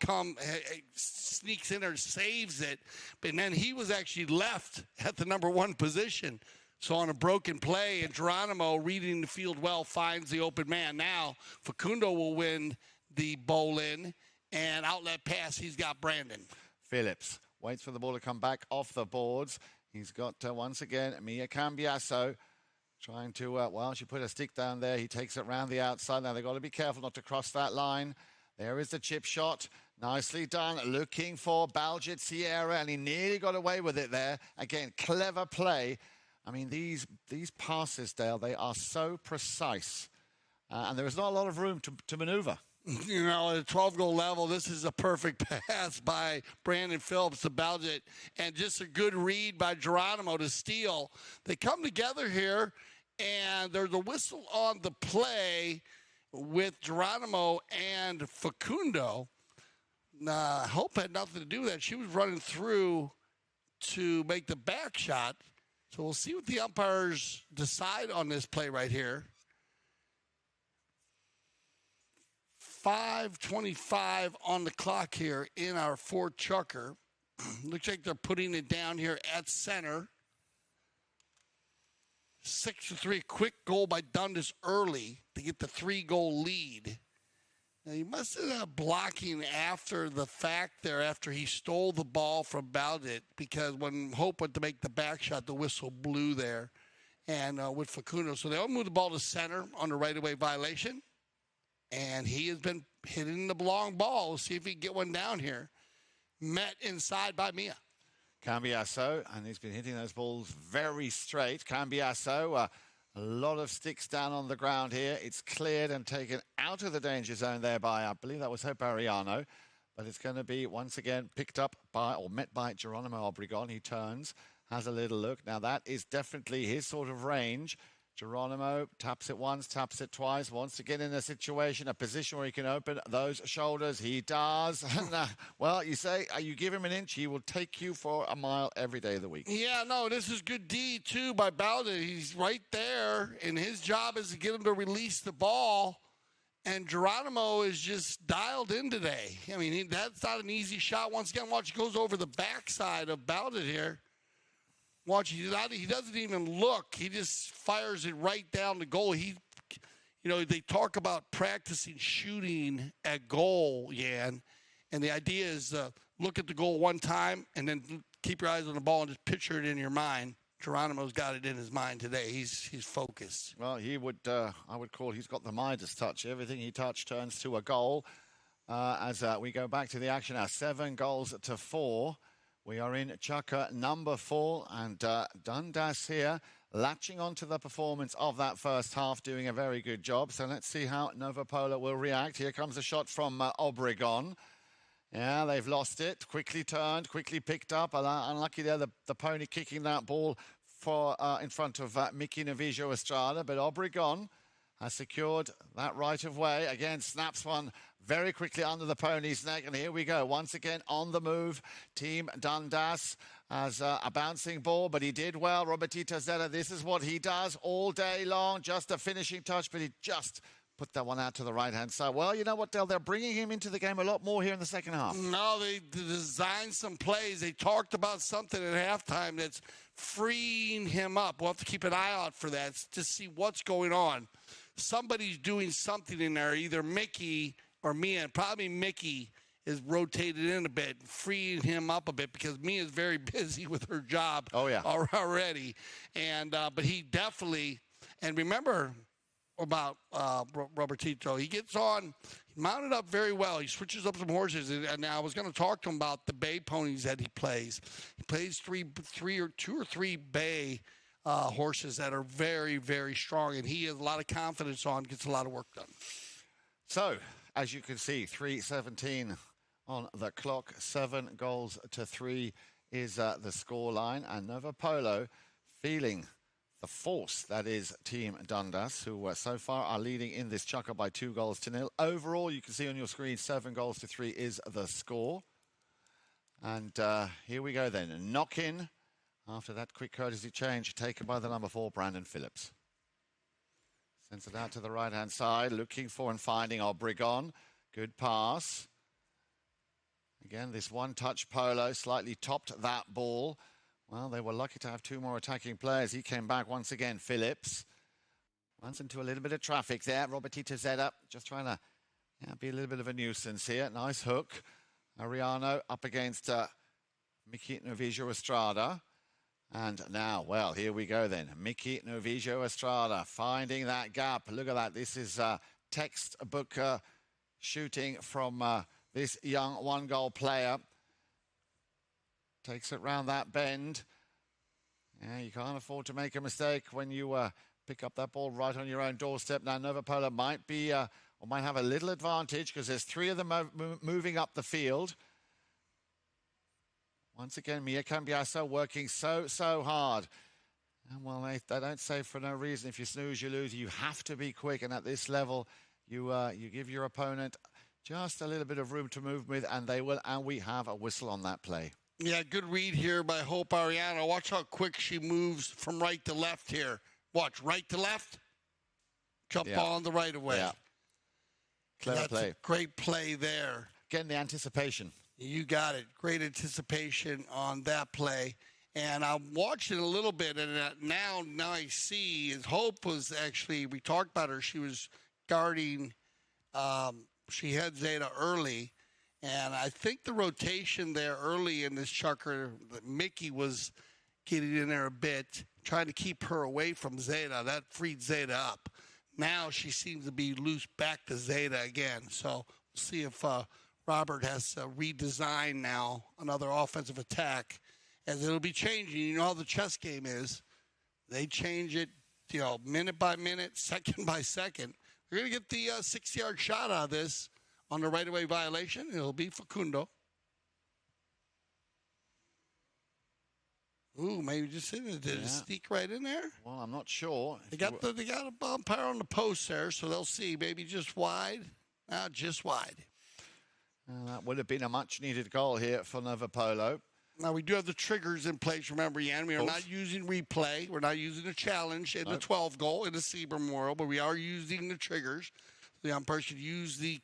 sneaks in there and saves it. But then he was actually left at the number 1 position. So on a broken play, and Geronimo, reading the field well, finds the open man. Now, Facundo will win the bowl-in, and outlet pass, he's got Brandon. Phillips waits for the ball to come back off the boards. He's got, once again, Mia Cambiasso trying to, well, she put a stick down there. He takes it round the outside. Now, they've got to be careful not to cross that line. There is the chip shot. Nicely done. Looking for Baljet Sierra, and he nearly got away with it there. Again, clever play. I mean, these passes, Dale, they are so precise. And there is not a lot of room to maneuver. You know, at a 12-goal level, this is a perfect pass by Brandon Phillips to Baljet. And just a good read by Geronimo to steal. They come together here, and there's a whistle on the play with Geronimo and Facundo. Hope had nothing to do with that. She was running through to make the back shot. So we'll see what the umpires decide on this play right here. 5:25 on the clock here in our Ford Chucker. Looks like they're putting it down here at center. 6-3, quick goal by Dundas early to get the 3-goal lead. Now, he must have been blocking after the fact there, after he stole the ball from Baljet, because when Hope went to make the back shot, the whistle blew there, and with Facundo. So they'll move the ball to center on the right-of-way violation, and he has been hitting the long ball. We'll see if he can get one down here. Met inside by Mia. Cambiasso, and he's been hitting those balls very straight. Cambiasso, a lot of sticks down on the ground here. It's cleared and taken out of the danger zone there by, I believe that was Hope Ariano. But it's going to be, once again, picked up by, or met by Geronimo Obregon. He turns, has a little look. Now, that is definitely his sort of range. Geronimo taps it once, taps it twice, wants to get in a situation, a position where he can open those shoulders. He does. Well, you say, you give him an inch, he will take you for a mile every day of the week. Yeah, no, this is good D, too, by Baljet. He's right there, and his job is to get him to release the ball. And Geronimo is just dialed in today. I mean, that's not an easy shot. Once again, watch, he goes over the backside of Baljet here. Watch, he doesn't even look. He just fires it right down the goal. You know, they talk about practicing shooting at goal, Jan. And the idea is look at the goal one time and then keep your eyes on the ball and just picture it in your mind. Geronimo's got it in his mind today. He's focused. Well, he would, I would call, he's got the Midas touch. Everything he touched turns to a goal. As we go back to the action now, 7 goals to 4. We are in Chucker number 4, and Dundas here latching onto the performance of that first half, doing a very good job. So let's see how Novo Polo will react. Here comes a shot from Obregon. Yeah, they've lost it. Quickly turned, quickly picked up. Unlucky there, the pony kicking that ball for in front of Mickey Navijo Estrada. But Obregon has secured that right of way. Again, snaps one very quickly under the pony's neck. And here we go. Once again on the move. Team Dundas has a bouncing ball, but he did well. Robertito Zeta, this is what he does all day long. Just a finishing touch, but he just put that one out to the right-hand side. Well, you know what, Del? They're bringing him into the game a lot more here in the second half. No, they designed some plays. They talked about something at halftime that's freeing him up. We'll have to keep an eye out for that to see what's going on. Somebody's doing something in there, either Mickey or Mia, and probably Mickey is rotated in a bit, freeing him up a bit because Mia's very busy with her job already. And but he definitely, and remember about Robertito, he gets on, he mounted up very well. He switches up some horses, and I was going to talk to him about the bay ponies that he plays. He plays two or three bay horses that are very, very strong, and he has a lot of confidence on, gets a lot of work done. So, as you can see, 3:17 on the clock. 7 goals to 3 is the score line. And Novo Polo feeling the force that is Team Dundas, who so far are leading in this chukker by 2 goals to 0. Overall, you can see on your screen, 7 goals to 3 is the score. And here we go then. Knock in after that quick courtesy change taken by the number 4, Brandon Phillips. Sends it out to the right-hand side, looking for and finding Obregon. Good pass. Again, this one-touch Polo slightly topped that ball. Well, they were lucky to have 2 more attacking players. He came back once again, Phillips. Runs into a little bit of traffic there. Robertito Zeta just trying to be a little bit of a nuisance here. Nice hook. Ariano up against Miki Novijo Estrada. And now, well, here we go then. Miki Novijo Estrada finding that gap. Look at that. This is textbook shooting from this young 1-goal player. Takes it round that bend. Yeah, you can't afford to make a mistake when you pick up that ball right on your own doorstep. Now, Novo Polo might be, or might have a little advantage because there's 3 of them moving up the field. Once again, Mia Cambiasso working so hard. And well, they don't say for no reason, if you snooze, you lose. You have to be quick. And at this level, you give your opponent just a little bit of room to move with, and they will. And we have a whistle on that play. Yeah, good read here by Hope Ariano. Watch how quick she moves from right to left here. Watch, right to left. Jump ball on the right away. Yeah. Clever play. Great play there. Getting the anticipation. You got it. Great anticipation on that play. And I'm watching a little bit, and now I see is Hope was actually, we talked about her, she was guarding, she had Zeta early. And I think the rotation there early in this chukker, Mickey was getting in there a bit, trying to keep her away from Zeta. That freed Zeta up. Now she seems to be loose back to Zeta again. So we'll see if Robert has to redesign now another offensive attack, as it'll be changing. You know how the chess game is. They change it, minute by minute, second by second. We're going to get the 6-yard shot out of this. On the right-of-way violation, it'll be Facundo. Ooh, maybe just in it. Did it sneak right in there? Well, I'm not sure. They got a umpire on the post there, so they'll see. Maybe just wide. Just wide. That would have been a much-needed goal here for Novo Polo. Now, we do have the triggers in place. Remember, Jan, we are not using replay. We're not using a challenge in the 12 goal in the Sieber Memorial, but we are using the triggers. The umpire should use the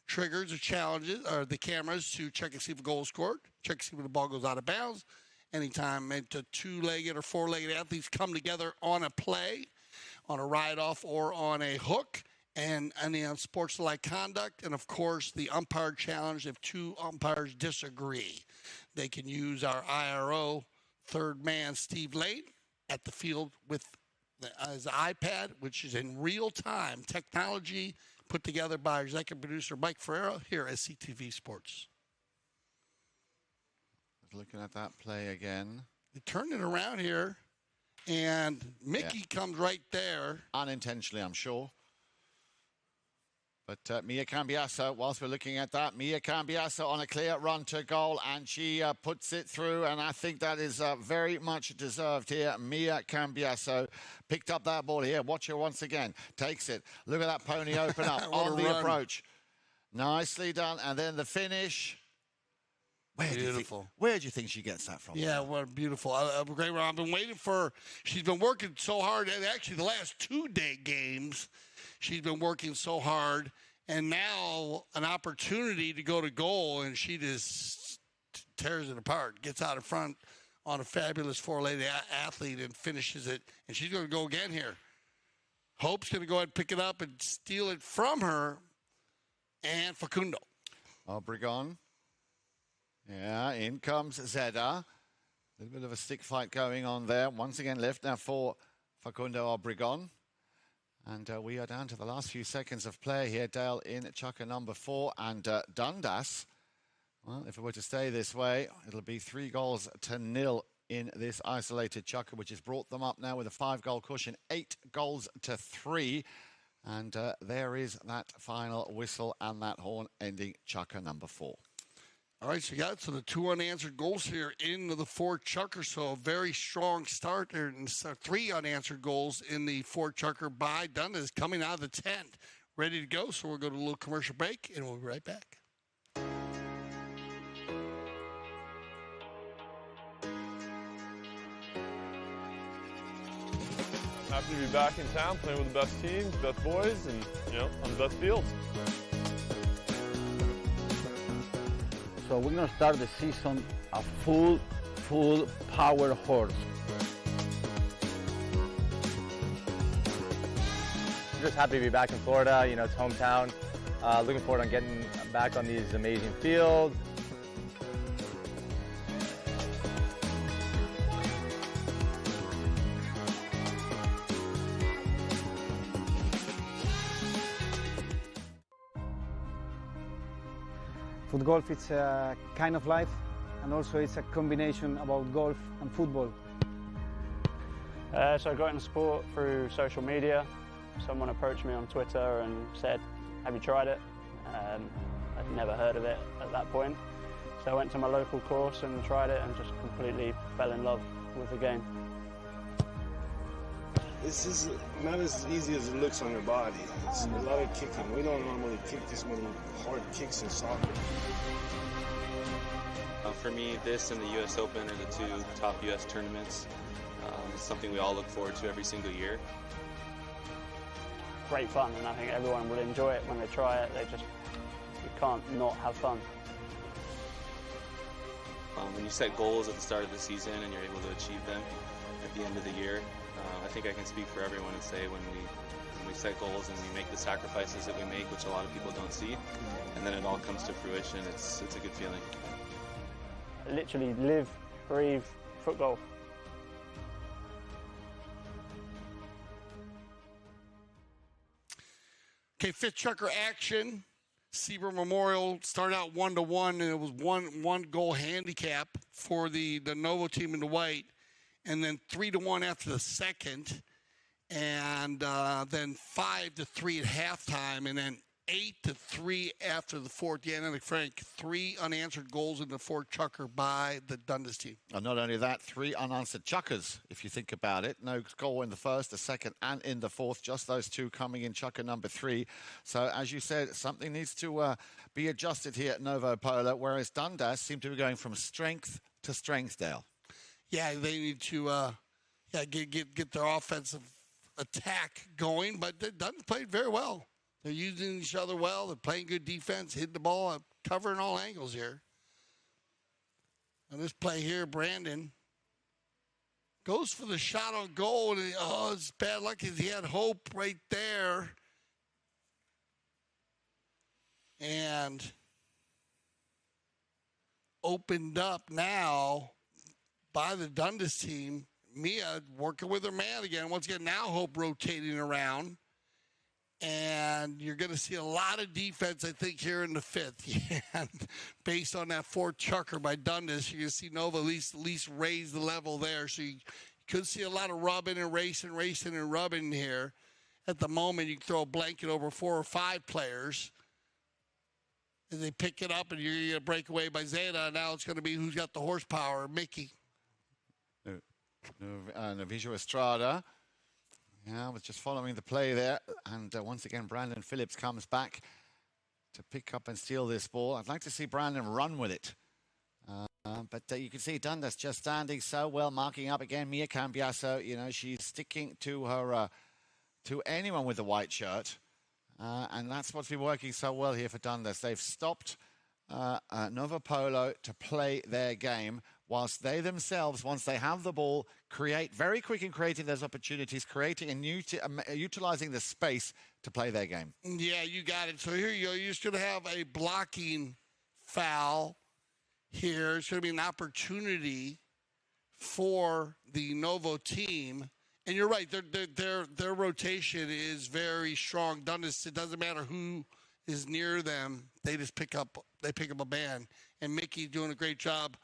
triggers or challenges or the cameras to check and see if a goal is scored, check and see when the ball goes out of bounds. Anytime into 2-legged or 4-legged athletes come together on a play, on a ride-off or on a hook, and any unsportsmanlike conduct, and, of course, the umpire challenge if 2 umpires disagree. They can use our IRO third man, Steve Lane, at the field with his iPad, which is in real-time technology put together by our executive producer, Mike Ferreira, here at CTV Sports. Looking at that play again. They turned it around here, and Mickey comes right there. Unintentionally, I'm sure. But Mia Cambiasso, whilst we're looking at that, Mia Cambiasso on a clear run to goal, and she puts it through, and I think that is very much deserved here. Mia Cambiasso picked up that ball here. Watch her once again. Takes it. Look at that pony open up on the approach. Nicely done. And then the finish. Beautiful. Where do you think she gets that from? Yeah, what beautiful. Great run. I've been waiting for, she's been working so hard. And actually, the last 2-day games, she's been working so hard. And now an opportunity to go to goal, and she just tears it apart. Gets out in front on a fabulous 4-legged athlete and finishes it. And she's going to go again here. Hope's going to go ahead and pick it up and steal it from her. And Facundo. Obregon. Yeah, in comes Zeda. A little bit of a stick fight going on there. Once again, left now for Facundo Obregon. And we are down to the last few seconds of play here, Dale, in chukker number 4. And Dundas, well, if it were to stay this way, it'll be 3 goals to 0 in this isolated chukker, which has brought them up now with a 5-goal cushion, 8-3. And there is that final whistle and that horn ending chukker number 4. All right, so the 2 unanswered goals here into the 4 chukker. So a very strong start there, and 3 unanswered goals in the 4 chukker by Dundas coming out of the tent, ready to go. So we'll go to a little commercial break, and we'll be right back. Happy to be back in town, playing with the best teams, best boys, and on the best fields. So we're gonna start the season a full power horse. I'm just happy to be back in Florida. It's hometown. Looking forward to getting back on these amazing fields. Foot golf is a kind of life, and also it's a combination about golf and football. So I got into sport through social media. Someone approached me on Twitter and said, "Have you tried it?" I'd never heard of it at that point. So I went to my local course and tried it and just completely fell in love with the game. This is not as easy as it looks on your body. It's a lot of kicking. We don't normally kick this many hard kicks in soccer. For me, this and the U.S. Open are the 2 top U.S. tournaments. It's something we all look forward to every single year. Great fun, and I think everyone will enjoy it when they try it. You can't not have fun. When you set goals at the start of the season and you're able to achieve them at the end of the year, I think I can speak for everyone and say when we set goals and we make the sacrifices that we make, which a lot of people don't see, and then it all comes to fruition, it's a good feeling. I literally live, breathe foot golf. Okay, 5th chukker action. Sieber Memorial started out 1-1, and it was one goal handicap for the Novo team in the white, and then 3-1 after the second, and then 5-3 at halftime, and then 8-3 after the fourth. Yeah, and Frank, 3 unanswered goals in the 4 chukker by the Dundas team. And not only that, 3 unanswered chukkers, if you think about it. No goal in the first, the second, and in the fourth. Just those 2 coming in chukker number 3. So, as you said, something needs to be adjusted here at Novo Polo, whereas Dundas seem to be going from strength to strength, Dale. Yeah, they need to get their offensive attack going, but Dundas played very well. They're using each other well. They're playing good defense, hitting the ball, covering all angles here. And this play here, Brandon goes for the shot on goal. And it's bad luck because he had hope right there. And opened up now by the Dundas team. Mia working with her man again. Once again, now hope rotating around. And you're going to see a lot of defense, I think, here in the 5th. And based on that 4 chukker by Dundas, you're going to see Novo at least raise the level there. So you could see a lot of rubbing and racing and rubbing here. At the moment, you can throw a blanket over 4 or 5 players. And they pick it up, and you're going to break away by Zeta. Now it's going to be who's got the horsepower, Mickey. Novicio Estrada. Yeah, I was just following the play there. And once again, Brandon Phillips comes back to pick up and steal this ball. I'd like to see Brandon run with it. But you can see Dundas just standing so well, marking up again. Mia Cambiaso, she's sticking to her, to anyone with the white shirt. And that's what's been working so well here for Dundas. They've stopped Novo Polo to play their game, whilst they themselves, once they have the ball, create very quick in creating those opportunities, creating and utilizing the space to play their game. Yeah, you got it. So here you go. You're just going to have a blocking foul here. It's going to be an opportunity for the Novo team. And you're right. Their rotation is very strong. Dundas, it doesn't matter who is near them. They just pick up a man. And Mickey's doing a great job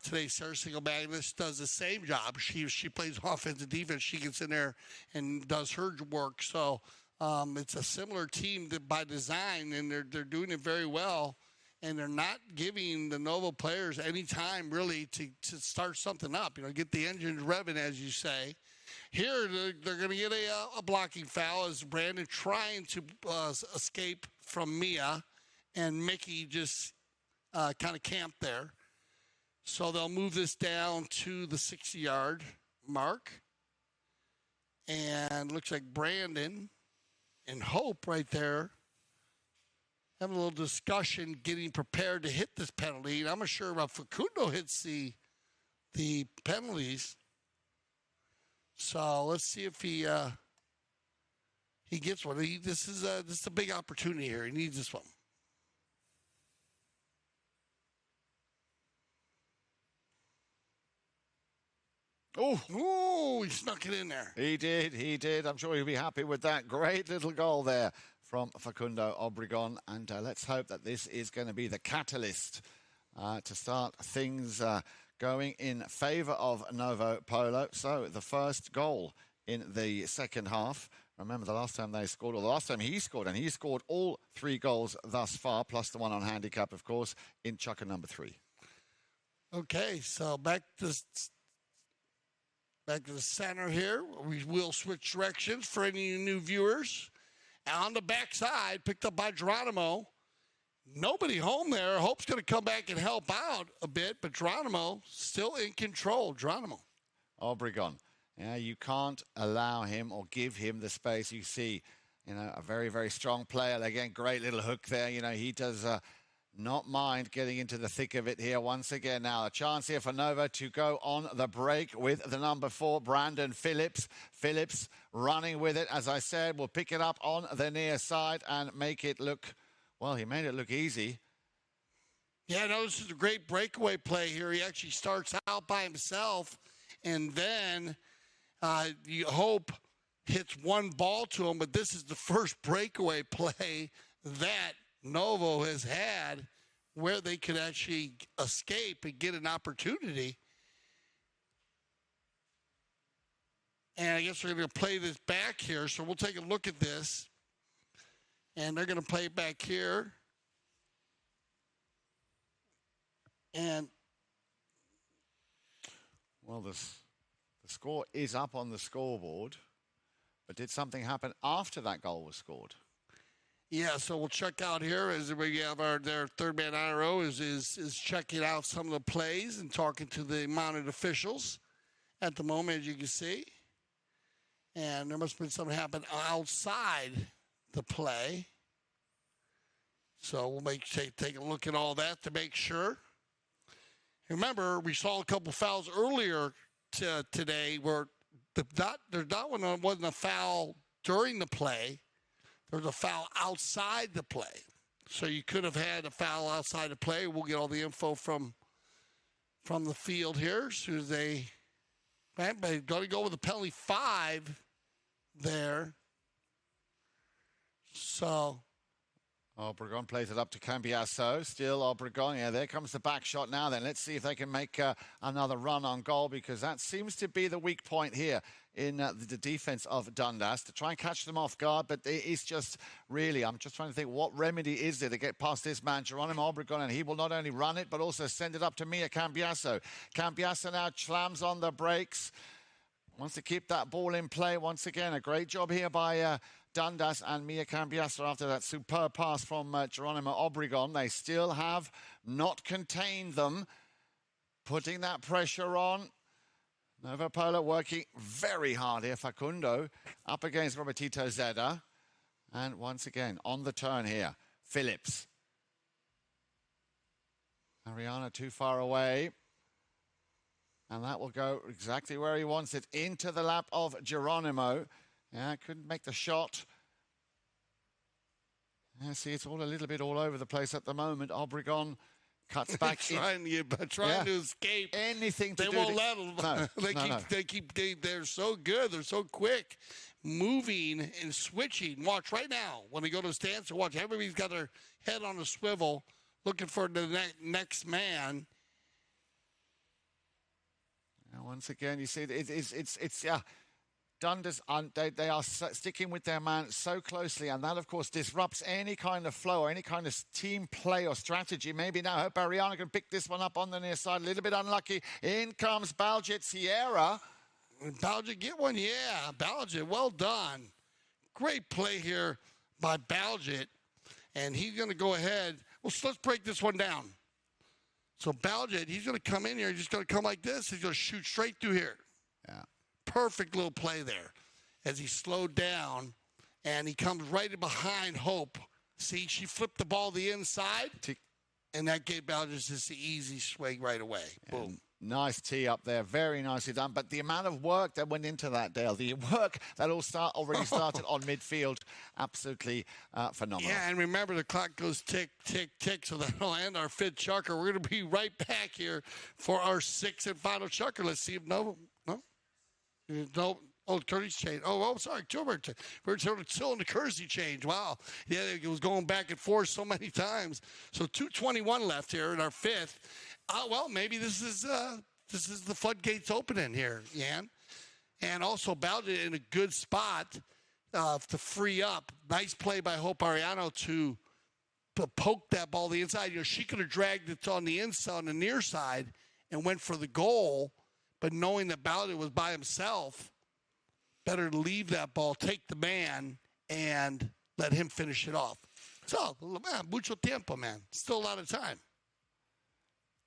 Today, Sarah Single-Magnus does the same job. She plays offense and defense. She gets in there and does her work. So it's a similar team by design, and they're doing it very well. And they're not giving the Novo players any time really to start something up. Get the engines revving, as you say. Here, they're going to get a blocking foul as Brandon trying to escape from Mia, and Mickey just kind of camped there. So they'll move this down to the 60-yard mark. And looks like Brandon and Hope right there having a little discussion, getting prepared to hit this penalty. And I'm not sure about Facundo hits the penalties. So let's see if he gets one. This is a big opportunity here. He needs this one. Oh, he snuck it in there. He did. I'm sure he'll be happy with that. Great little goal there from Facundo Obregon. And let's hope that this is going to be the catalyst to start things going in favor of Novo Polo. So the first goal in the second half. Remember the last time they scored, or the last time he scored, and he scored all 3 goals thus far, plus the one on handicap, of course, in chukker number 3. Okay, so back to the center here. We will switch directions for any new viewers. And on the backside, picked up by Geronimo. Nobody home there. Hope's going to come back and help out a bit, but Geronimo still in control. Geronimo. Obregon. Yeah, you can't allow him or give him the space. You see, a very, very strong player. Again, great little hook there. He does not mind getting into the thick of it here once again. Now, a chance here for Novo to go on the break with the number 4, Brandon Phillips. Phillips running with it, as I said, will pick it up on the near side and make it look, well, he made it look easy. Yeah, no, this is a great breakaway play here. He actually starts out by himself, and then you hope hits one ball to him, but this is the first breakaway play that Novo has had where they could actually escape and get an opportunity. And I guess we're going to play this back here, so we'll take a look at this. And they're going to play it back here. And well, the score is up on the scoreboard, but did something happen after that goal was scored? Yeah, so we'll check out here as we have their third man IRO is checking out some of the plays and talking to the mounted officials at the moment, as you can see. And there must have been something happen outside the play. So we'll take a look at all that to make sure. Remember, we saw a couple fouls earlier today where wasn't a foul during the play. There was a foul outside the play. So you could have had a foul outside the play. We'll get all the info from the field here as soon as they got to go with the penalty 5 there. So Obregon plays it up to Cambiasso. Still Obregon. Yeah, there comes the back shot now then. Let's see if they can make another run on goal, because that seems to be the weak point here in the defense of Dundas, to try and catch them off guard. But it is just really, I'm just trying to think, what remedy is there to get past this man, Geronimo Obregon, and he will not only run it, but also send it up to Mia Cambiasso. Cambiasso now slams on the brakes. Wants to keep that ball in play once again. A great job here by Dundas and Mia Cambiasso after that superb pass from Geronimo Obregon. They still have not contained them, putting that pressure on. Novo Polo working very hard here. Facundo up against Robertito Zeda. And once again, on the turn here, Phillips. Ariana too far away. And that will go exactly where he wants it, into the lap of Geronimo. Yeah, couldn't make the shot. Yeah, see, it's all a little bit all over the place at the moment. Obregon cuts back. trying to escape. Anything to they do. Won't let them. No, they're so good. They're so quick, moving and switching. Watch right now when they go to the stance. Watch, everybody's got their head on a swivel, looking for the next man. Once again, you see, it's Dundas, they are sticking with their man so closely, and that, of course, disrupts any kind of flow or any kind of team play or strategy. Maybe now, I hope Ariana can pick this one up on the near side. A little bit unlucky. In comes Baljet Sierra. Baljet get one? Yeah, Baljet, well done. Great play here by Baljet, and he's going to go ahead. Well, so let's break this one down. So Baljet, he's going to come in here. He's just going to come like this. He's going to shoot straight through here. Yeah. Perfect little play there as he slowed down, and he comes right in behind Hope. See, she flipped the ball to the inside, and that gave Baljet just the easy swing right away. Boom. Nice tee up there. Very nicely done. But the amount of work that went into that, Dale, the work that already started on midfield, absolutely phenomenal. Yeah, and remember, the clock goes tick, tick, tick, so that'll end our fifth chucker. We're going to be right back here for our sixth and final chucker. Let's see if no. Oh, Curtis change. Oh, sorry. We're still in the Kersey change. Wow. Yeah, it was going back and forth so many times. So 2:21 left here in our fifth. Well, maybe this is the floodgates opening here, Jan. And also Baljet in a good spot to free up. Nice play by Hope Ariano to poke that ball to the inside. You know, she could have dragged it on the inside, on the near side, and went for the goal. But knowing that Baljet was by himself, better to leave that ball, take the man, and let him finish it off. So, man, mucho tiempo, man. Still a lot of time.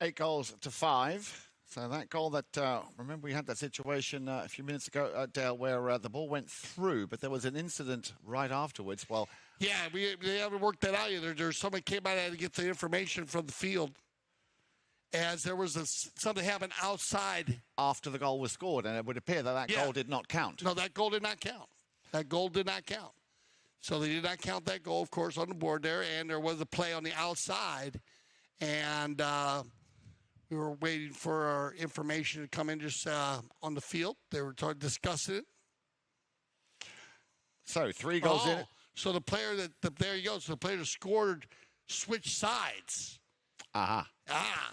8 goals to 5. So that goal that, remember we had that situation a few minutes ago, Dale, where the ball went through, but there was an incident right afterwards. Well, yeah, we haven't worked that out yet. There's somebody came out to get the information from the field. As there was something happened outside. After the goal was scored, and it would appear that goal did not count. No, that goal did not count. That goal did not count. So they did not count that goal, of course, on the board there, and there was a play on the outside, and we were waiting for our information to come in just on the field. They were discussing it. So 3 goals in it. So the player there you go. So the player that scored switched sides.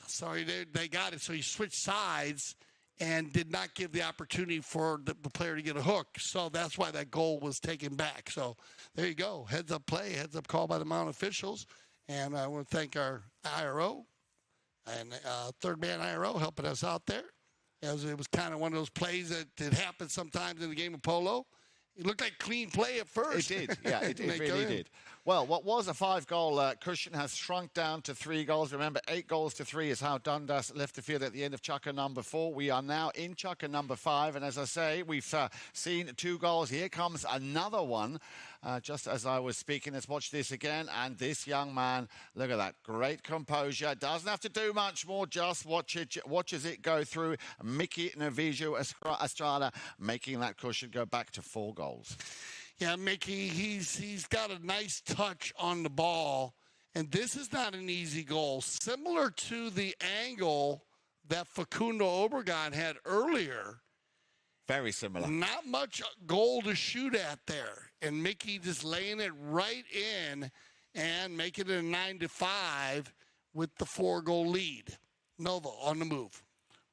Sorry, they got it. So he switched sides and did not give the opportunity for the player to get a hook. So that's why that goal was taken back. So there you go. Heads up play, heads up call by the Mount officials. And I want to thank our IRO and third man IRO helping us out there. As it was kind of one of those plays that happens sometimes in the game of polo. It looked like clean play at first. It did, yeah, it really did. Well, what was a 5-goal cushion has shrunk down to 3 goals. Remember, 8 goals to 3 is how Dundas left the field at the end of chukker number 4. We are now in chukker number 5, and as I say, we've seen 2 goals. Here comes another one. Just as I was speaking, let's watch this again. And this young man, look at that, great composure. Doesn't have to do much more, just watches it go through. Mickey Navijo Estrada making that cushion go back to 4 goals. Yeah, Mickey, he's got a nice touch on the ball. And this is not an easy goal. Similar to the angle that Facundo Obregon had earlier. Very similar. Not much goal to shoot at there. And Mickey just laying it right in and making it a 9-5 with the 4-goal lead. Novo on the move.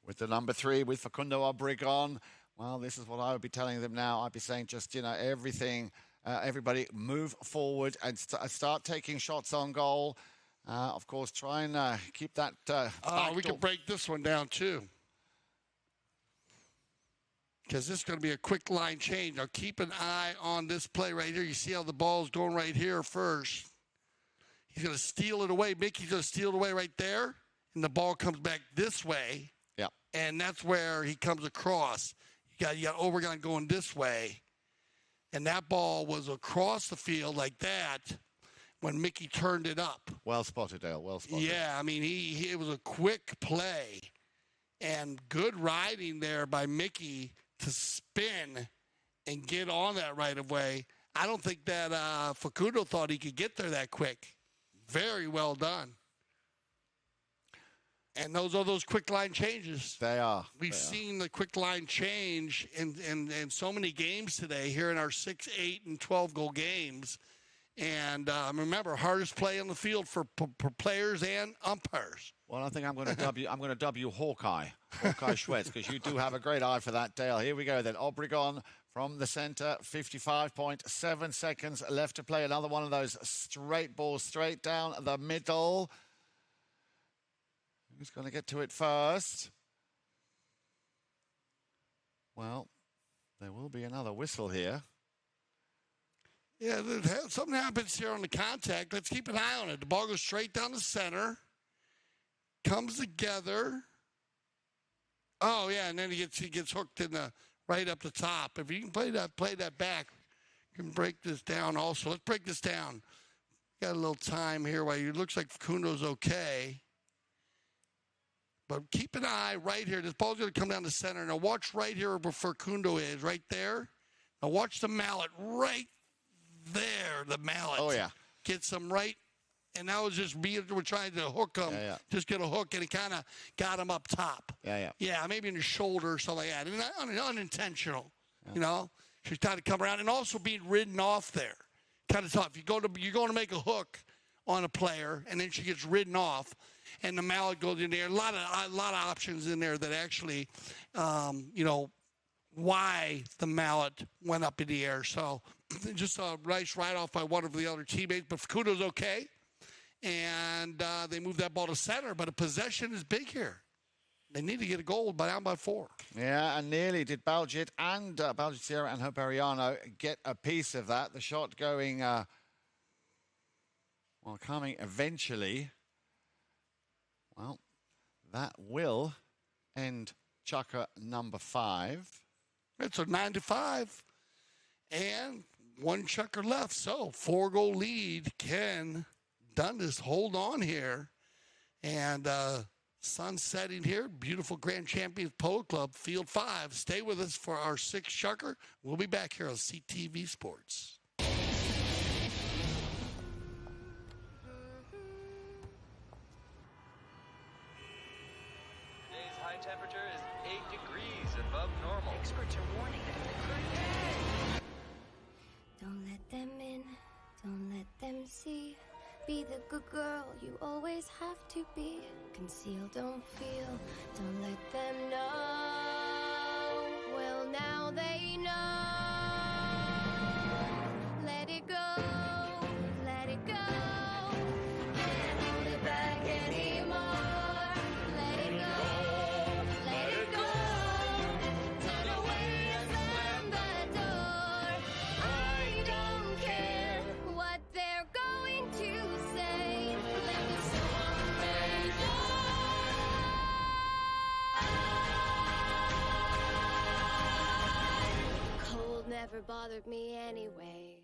With the number 3, with Facundo Obregon. Well, this is what I would be telling them now. I'd be saying just, everything, everybody move forward and start taking shots on goal. Of course, try and keep that we can break this one down, too. Because this is going to be a quick line change. Now, keep an eye on this play right here. You see how the ball's going right here first. He's going to steal it away. Mickey's going to steal it away right there. And the ball comes back this way. Yeah. And that's where he comes across. You got Obregon going this way. And that ball was across the field like that when Mickey turned it up. Well spotted, Dale. Well spotted. Yeah, I mean, it was a quick play. And good riding there by Mickey to spin and get on that right of way. I don't think that Facundo thought he could get there that quick. Very well done. And those are those quick line changes. They are. We've seen the quick line change in so many games today here in our 6, 8, and 12-goal games. And remember, hardest play on the field for players and umpires. Well, I think I'm going to dub you Hawkeye Schwetz, because you do have a great eye for that, Dale. Here we go then. Obregon from the centre, 55.7 seconds left to play. Another one of those straight balls straight down the middle. Who's going to get to it first? Well, there will be another whistle here. Yeah, something happens here on the contact. Let's keep an eye on it. The ball goes straight down the center. Comes together. Oh yeah, and then he gets hooked in the right up the top. If you can play that back, you can break this down also. Let's break this down. Got a little time here while it looks like Facundo's okay. But keep an eye right here. This ball's going to come down the center. Now watch right here where Facundo is, right there. Now watch the mallet right there. The mallet. Oh yeah. Gets him right. And that was just we're trying to hook him. Yeah, yeah. Just get a hook, and it kind of got him up top. Yeah. Yeah, maybe in the shoulder or something like that. Unintentional, you know. She's trying to come around, and also being ridden off there. Kind of tough. You're going to make a hook on a player, and then she gets ridden off, and the mallet goes in there. A lot of options in there that actually, why the mallet went up in the air. So just a nice ride-off by one of the other teammates. But Facundo's okay. And they moved that ball to center, but a possession is big here. They need to get a goal down by 4. Yeah, and nearly did Balgit and Balgit Sierra and Hoperiano get a piece of that. The shot going, coming eventually. Well, that will end chukker number 5. It's a 9-5. And 1 chukker left. So 4-goal lead. Can Dundas hold on here, and sun setting here. Beautiful Grand Champions Polo Club, Field 5. Stay with us for our 6th chukker. We'll be back here on CTV Sports. Today's high temperature is 8 degrees above normal. Experts are warning that if the current... Don't let them in, don't let them see. Be the good girl you always have to be. Conceal, don't feel, don't let them know. Well, now they know. Let it go, let it go. Can't hold it back anymore. Let it go, let it go. Turn away and slam the door. I don't care what they're going to say. Let the storm rage on. Cold never bothered me anyway.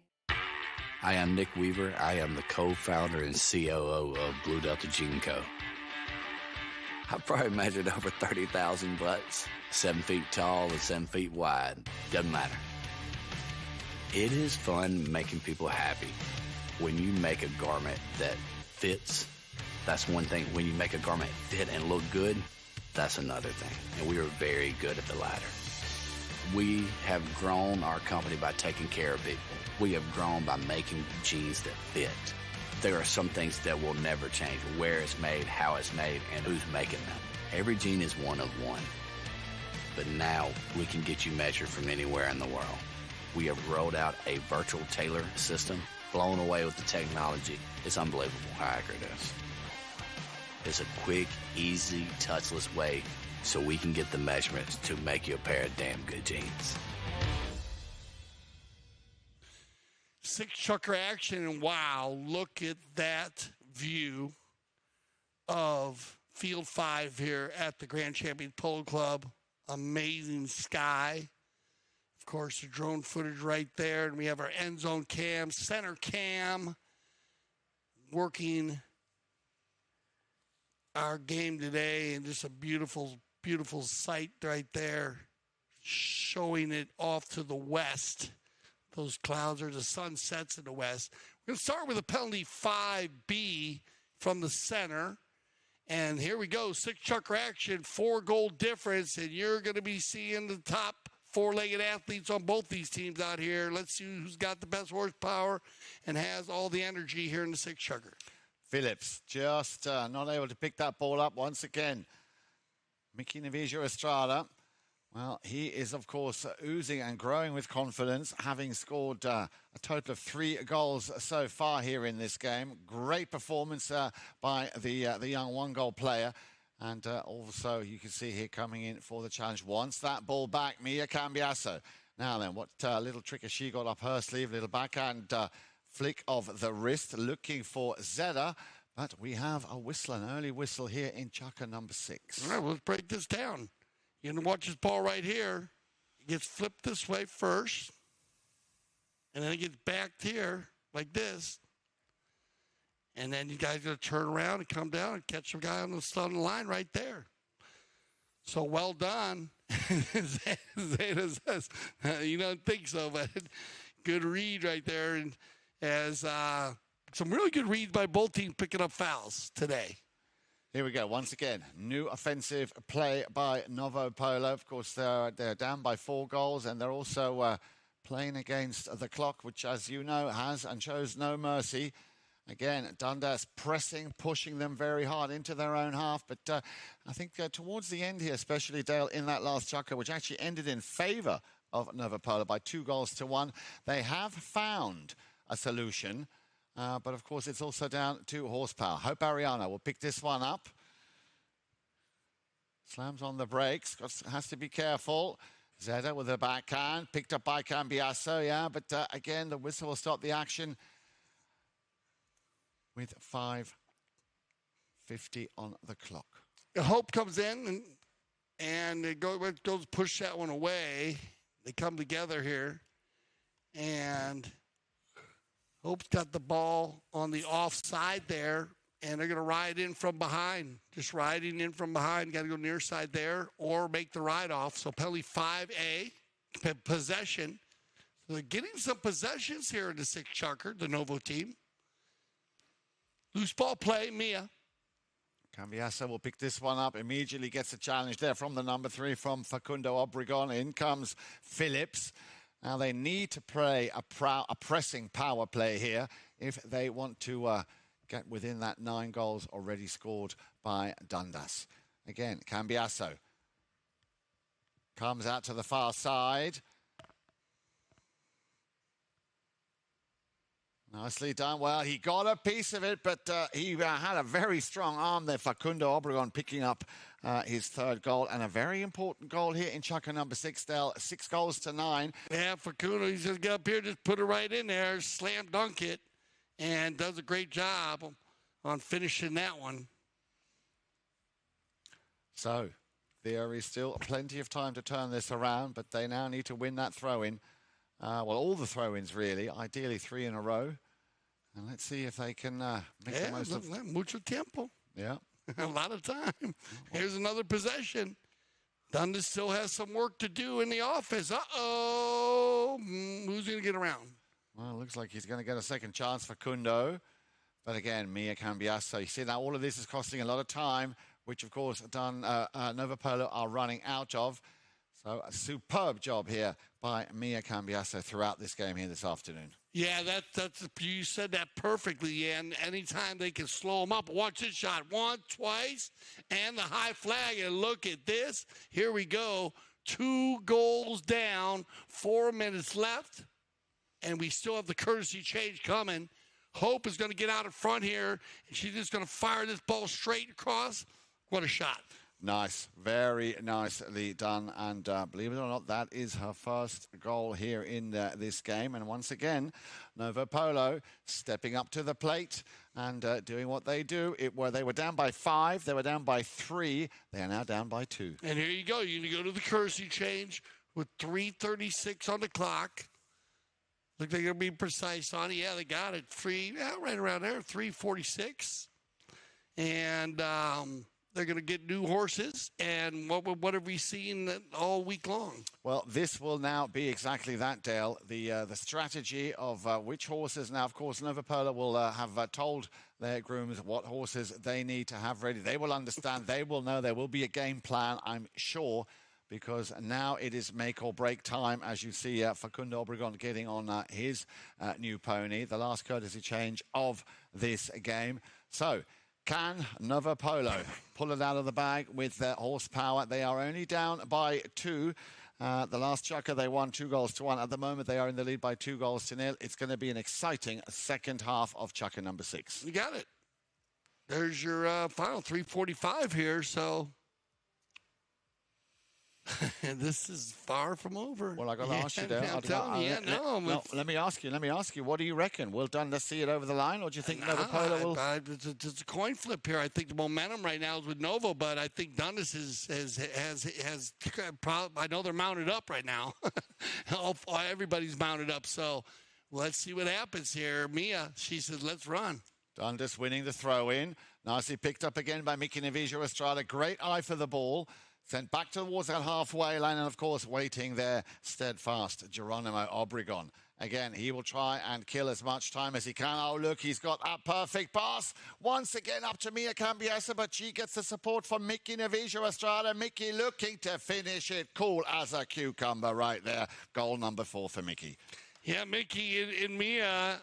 I am Nick Weaver. I am the co-founder and COO of Blue Delta Jean Co. I've probably measured over 30,000 butts, 7 feet tall and 7 feet wide. Doesn't matter. It is fun making people happy. When you make a garment that fits, that's one thing. When you make a garment fit and look good, that's another thing. And we are very good at the latter. We have grown our company by taking care of people. We have grown by making jeans that fit. There are some things that will never change. Where it's made, how it's made, and who's making them. Every jean is one of one. But now we can get you measured from anywhere in the world. We have rolled out a virtual tailor system, blown away with the technology. It's unbelievable how accurate it is. It's a quick, easy, touchless way so we can get the measurements to make you a pair of damn good jeans. 6 chukker action, and wow, look at that view of Field 5 here at the Grand Champions Polo Club. Amazing sky. Of course, the drone footage right there, and we have our end zone cam, center cam, working our game today, and just a beautiful, beautiful sight right there, showing it off to the west. Those clouds are the sun sets in the west. We're going to start with a penalty 5B from the center. And here we go, 6 chukker action, 4-goal difference, and you're going to be seeing the top 4-legged athletes on both these teams out here. Let's see who's got the best horsepower and has all the energy here in the 6 chukker. Phillips just not able to pick that ball up once again. Mickey Navija Estrada, well, he is, of course, oozing and growing with confidence, having scored a total of 3 goals so far here in this game. Great performance by the young one-goal player. And also, you can see here coming in for the challenge. Wants that ball back, Mia Cambiasso. Now then, what little trick has she got up her sleeve? Little backhand flick of the wrist, looking for Zeta. But we have a whistle, an early whistle here in Chukka number 6. All right, let's break this down. You can watch this ball right here. It gets flipped this way first. And then it gets backed here like this. And then you guys got to turn around and come down and catch the guy on the line right there. So well done. Zeta says, you don't think so, but good read right there. And as some really good reads by both teams picking up fouls today. Here we go. Once again, new offensive play by Novo Polo. Of course, they're down by 4 goals, and they're also playing against the clock, which, as you know, has and shows no mercy. Again, Dundas pressing, pushing them very hard into their own half. But I think towards the end here, especially Dale, in that last Chukka, which actually ended in favour of Novo Polo by 2-1, they have found a solution. But, of course, it's also down to horsepower. Hope Ariana will pick this one up. Slams on the brakes. Has to be careful. Zeta with a backhand. Picked up by Cambiasso, yeah. But, again, the whistle will stop the action with 5:50 on the clock. Hope comes in, and it goes push that one away. They come together here, and Hope's got the ball on the offside there, and they're going to ride in from behind. Just riding in from behind. Got to go near side there or make the ride off. So penalty 5A, possession. So they're getting some possessions here in the 6 Chukka, the Novo team. Loose ball play, Mia. Cambiasso will pick this one up. Immediately gets a challenge there from the number 3 from Facundo Obregon. In comes Phillips. Now they need to play a pressing power play here if they want to get within that 9 goals already scored by Dundas. Again, Cambiasso comes out to the far side. Nicely done. Well, he got a piece of it, but he had a very strong arm there. Facundo Obregon picking up his 3rd goal, and a very important goal here in Chukka number 6, Del. 6-9. Yeah, Facundo, he's just got up here, just put it right in there, slam dunk it, and does a great job on finishing that one. So there is still plenty of time to turn this around, but they now need to win that throw-in. Well, all the throw-ins, really. Ideally 3 in a row. And let's see if they can make the most of it. Mucho tiempo. Yeah. A lot of time. Here's another possession. Dundas still has some work to do in the office. Uh-oh. Who's going to get around? Well, it looks like he's going to get a second chance for Kundo. But again, Mia Cambiasso. You see now all of this is costing a lot of time, which, of course, Novo Polo are running out of. So a superb job here by Mia Cambiasso throughout this game here this afternoon. Yeah, that's you said that perfectly, and anytime they can slow them up. Watch this shot. 1, twice, and the high flag. And look at this. Here we go. 2 goals down, 4 minutes left, and we still have the courtesy change coming. Hope is going to get out in front here, and she's just going to fire this ball straight across. What a shot. Nice, very nicely done, and believe it or not, that is her first goal here in this game. And once again, Novo Polo stepping up to the plate and doing what they do. They were down by 5, they were down by 3, they are now down by 2. And here you go. You go to the courtesy change with 3:36 on the clock. Look, they're going to be precise on it. Yeah, they got it. Right around there, 3:46. And they're going to get new horses, and what have we seen all week long? Well, this will now be exactly that, Dale. The strategy of which horses. Now, of course, Novo Polo will have told their grooms what horses they need to have ready. They will understand. They will know. There will be a game plan, I'm sure, because now it is make or break time, as you see Facundo Obregon getting on his new pony, the last courtesy change of this game. So, can Novo Polo pull it out of the bag with their horsepower? They are only down by 2. The last chukker, they won 2-1. At the moment, they are in the lead by 2-0. It's going to be an exciting second half of chukker number 6. You got it. There's your final 3:45 here, so this is far from over. Well, I got to ask you there. Let me ask you. What do you reckon? Will Dundas see it over the line, or do you think Novo Polo will? It's a coin flip here. I think the momentum right now is with Novo, but I think Dundas has I know they're mounted up right now. Everybody's mounted up, so let's see what happens here. Mia, she says, let's run. Dundas winning the throw-in. Nicely picked up again by Mickey Navijo Estrada. Great eye for the ball. Sent back towards that halfway line, and of course, waiting there, steadfast, Geronimo Obregon. Again, he will try and kill as much time as he can. Oh, look, he's got a perfect pass. Once again, up to Mia Cambiasa, but she gets the support from Mickey Navijo Estrada. Mickey looking to finish it. Cool as a cucumber right there. Goal number 4 for Mickey. Yeah, Mickey and Mia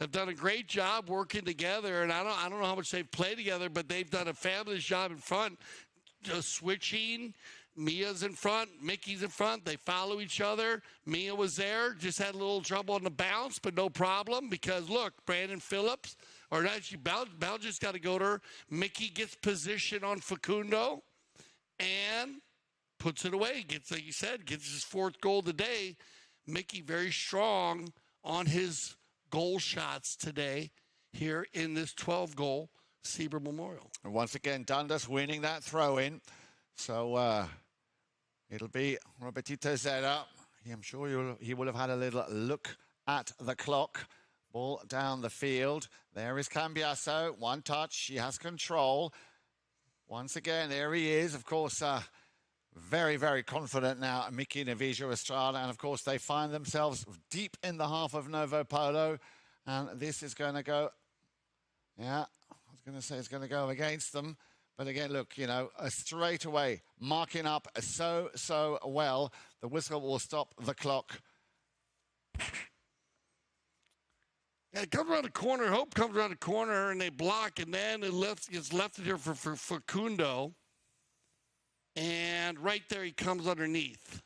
have done a great job working together, and I don't know how much they've played together, but they've done a fabulous job in front. Just switching. Mia's in front. Mickey's in front. They follow each other. Mia was there. Just had a little trouble on the bounce, but no problem because, look, Brandon Phillips, or actually, Bell just got to go to her. Mickey gets position on Facundo and puts it away. Gets, like you said, gets his 4th goal today. Mickey very strong on his goal shots today here in this 12-goal Sieber Memorial. And once again, Dundas winning that throw-in. So it'll be Robertito Zeta. I'm sure he will have had a little look at the clock. Ball down the field. There is Cambiaso. One touch. She has control. Once again, there he is. Of course, very, very confident now, Mickey Navijo Estrada. And, of course, they find themselves deep in the half of Novo Polo. And this is going to go, yeah, I was going to say it's going to go against them. But again, look, you know, straight away, marking up so well. The whistle will stop the clock. Yeah, it comes around the corner. Hope comes around the corner, and they block, and then it gets left here for Facundo. And right there, he comes underneath.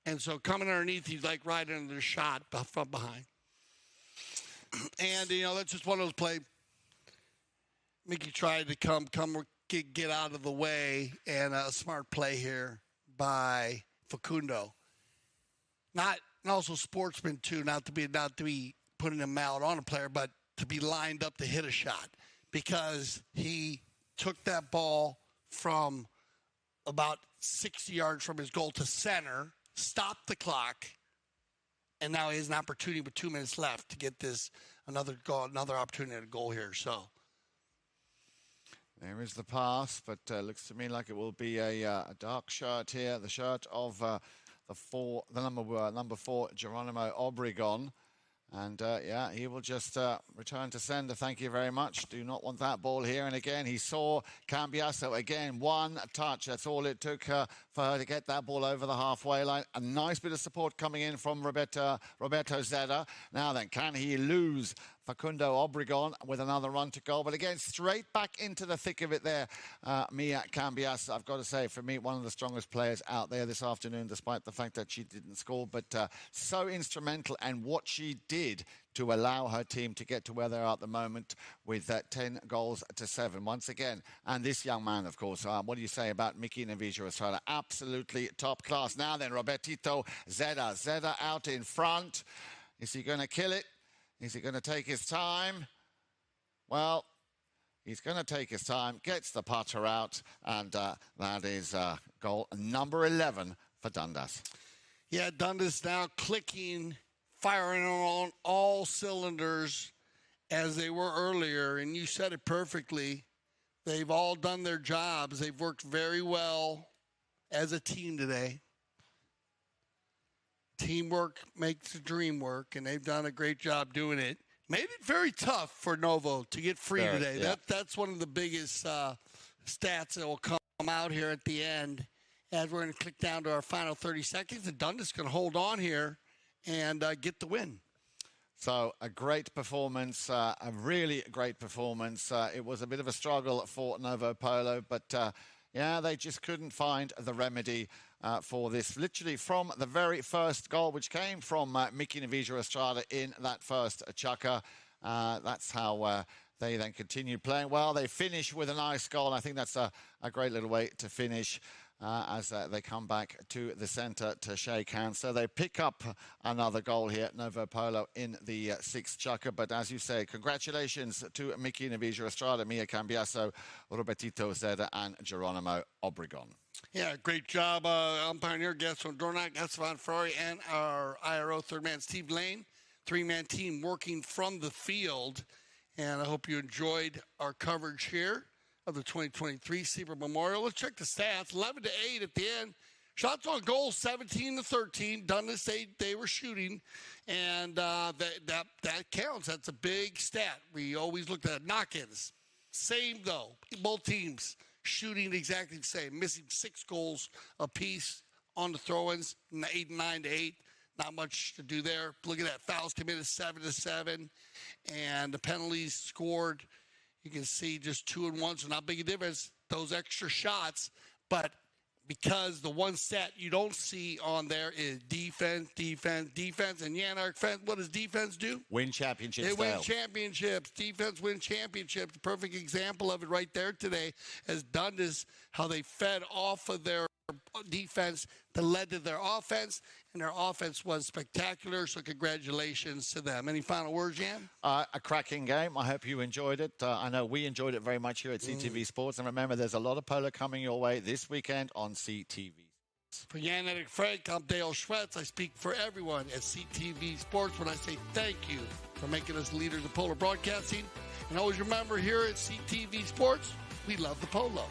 And so coming underneath, he's like right under the shot from behind. And, you know, that's just one of those plays. Mickey tried to get out of the way, and a smart play here by Facundo. Not also sportsman too, not to be putting him out on a player, but to be lined up to hit a shot, because he took that ball from about 60 yards from his goal to center, stopped the clock, and now he has an opportunity with 2 minutes left to get this another opportunity at a goal here. So. There is the pass, but looks to me like it will be a dark shirt here. The shirt of the number 4, Geronimo Obregon. And, yeah, he will just return to sender. Thank you very much. Do not want that ball here. And, again, he saw Cambiaso. Again, one touch. That's all it took for her to get that ball over the halfway line. A nice bit of support coming in from Roberto Zeta. Now then, can he lose Facundo Obregon with another run to goal? But, again, straight back into the thick of it there, Mia Cambiaso. I've got to say, for me, one of the strongest players out there this afternoon, despite the fact that she didn't score. But so instrumental, and what she did to allow her team to get to where they are at the moment with 10-7 once again. And this young man, of course, what do you say about Mickey Navijo Estrada? Absolutely top class. Now then, Robertito Zeta. Zeta out in front. Is he going to kill it? Is he going to take his time? Well, he's going to take his time, gets the putter out, and that is goal number 11 for Dundas. Yeah, Dundas now clicking, firing on all cylinders as they were earlier, and you said it perfectly. They've all done their jobs. They've worked very well as a team today. Teamwork makes the dream work, and they've done a great job doing it. Made it very tough for Novo to get free today. Yeah. That's one of the biggest stats that will come out here at the end, as we're going to click down to our final 30 seconds. And Dundas can hold on here and get the win. So a great performance, a really great performance. It was a bit of a struggle for Novo Polo, but yeah, they just couldn't find the remedy for this. Literally from the very first goal, which came from Mickey Navija Estrada in that first chukker. That's how they then continued playing well. They finish with a nice goal. I think that's a great little way to finish. As they come back to the centre to shake hands. So they pick up another goal here at Novo Polo in the sixth chukker. But as you say, congratulations to Mickey Navija Estrada, Mia Cambiaso, Robertito Zeda and Geronimo Obregon. Yeah, great job, umpire here, Gaston Dornac, Esteban Ferrari, and our IRO third man, Steve Lane. Three-man team working from the field. And I hope you enjoyed our coverage here of the 2023 Sieber Memorial. Let's check the stats. 11-8 at the end. Shots on goal, 17-13. Dundas, they were shooting, and that counts. That's a big stat. We always looked at knock-ins. Same, though. Both teams shooting exactly the same. Missing 6 goals apiece on the throw-ins, 9-8. Not much to do there. Look at that. Fouls committed, 7-7. And the penalties scored, you can see just 2 and 1, so not big a difference. Those extra shots, but because the one stat you don't see on there is defense. And Jan-Erik, what does defense do? Win championships. They win championships. Defense win championships. The perfect example of it right there today as Dundas, how they fed off of their defense that led to their offense, and their offense was spectacular, so congratulations to them. Any final words, Jan? A cracking game. I hope you enjoyed it. I know we enjoyed it very much here at CTV Sports, and remember, there's a lot of polo coming your way this weekend on CTV. For Jan-Erik Frank, I'm Dale Schwetz. I speak for everyone at CTV Sports when I say thank you for making us leaders of polo broadcasting. And always remember, here at CTV Sports, we love the polo.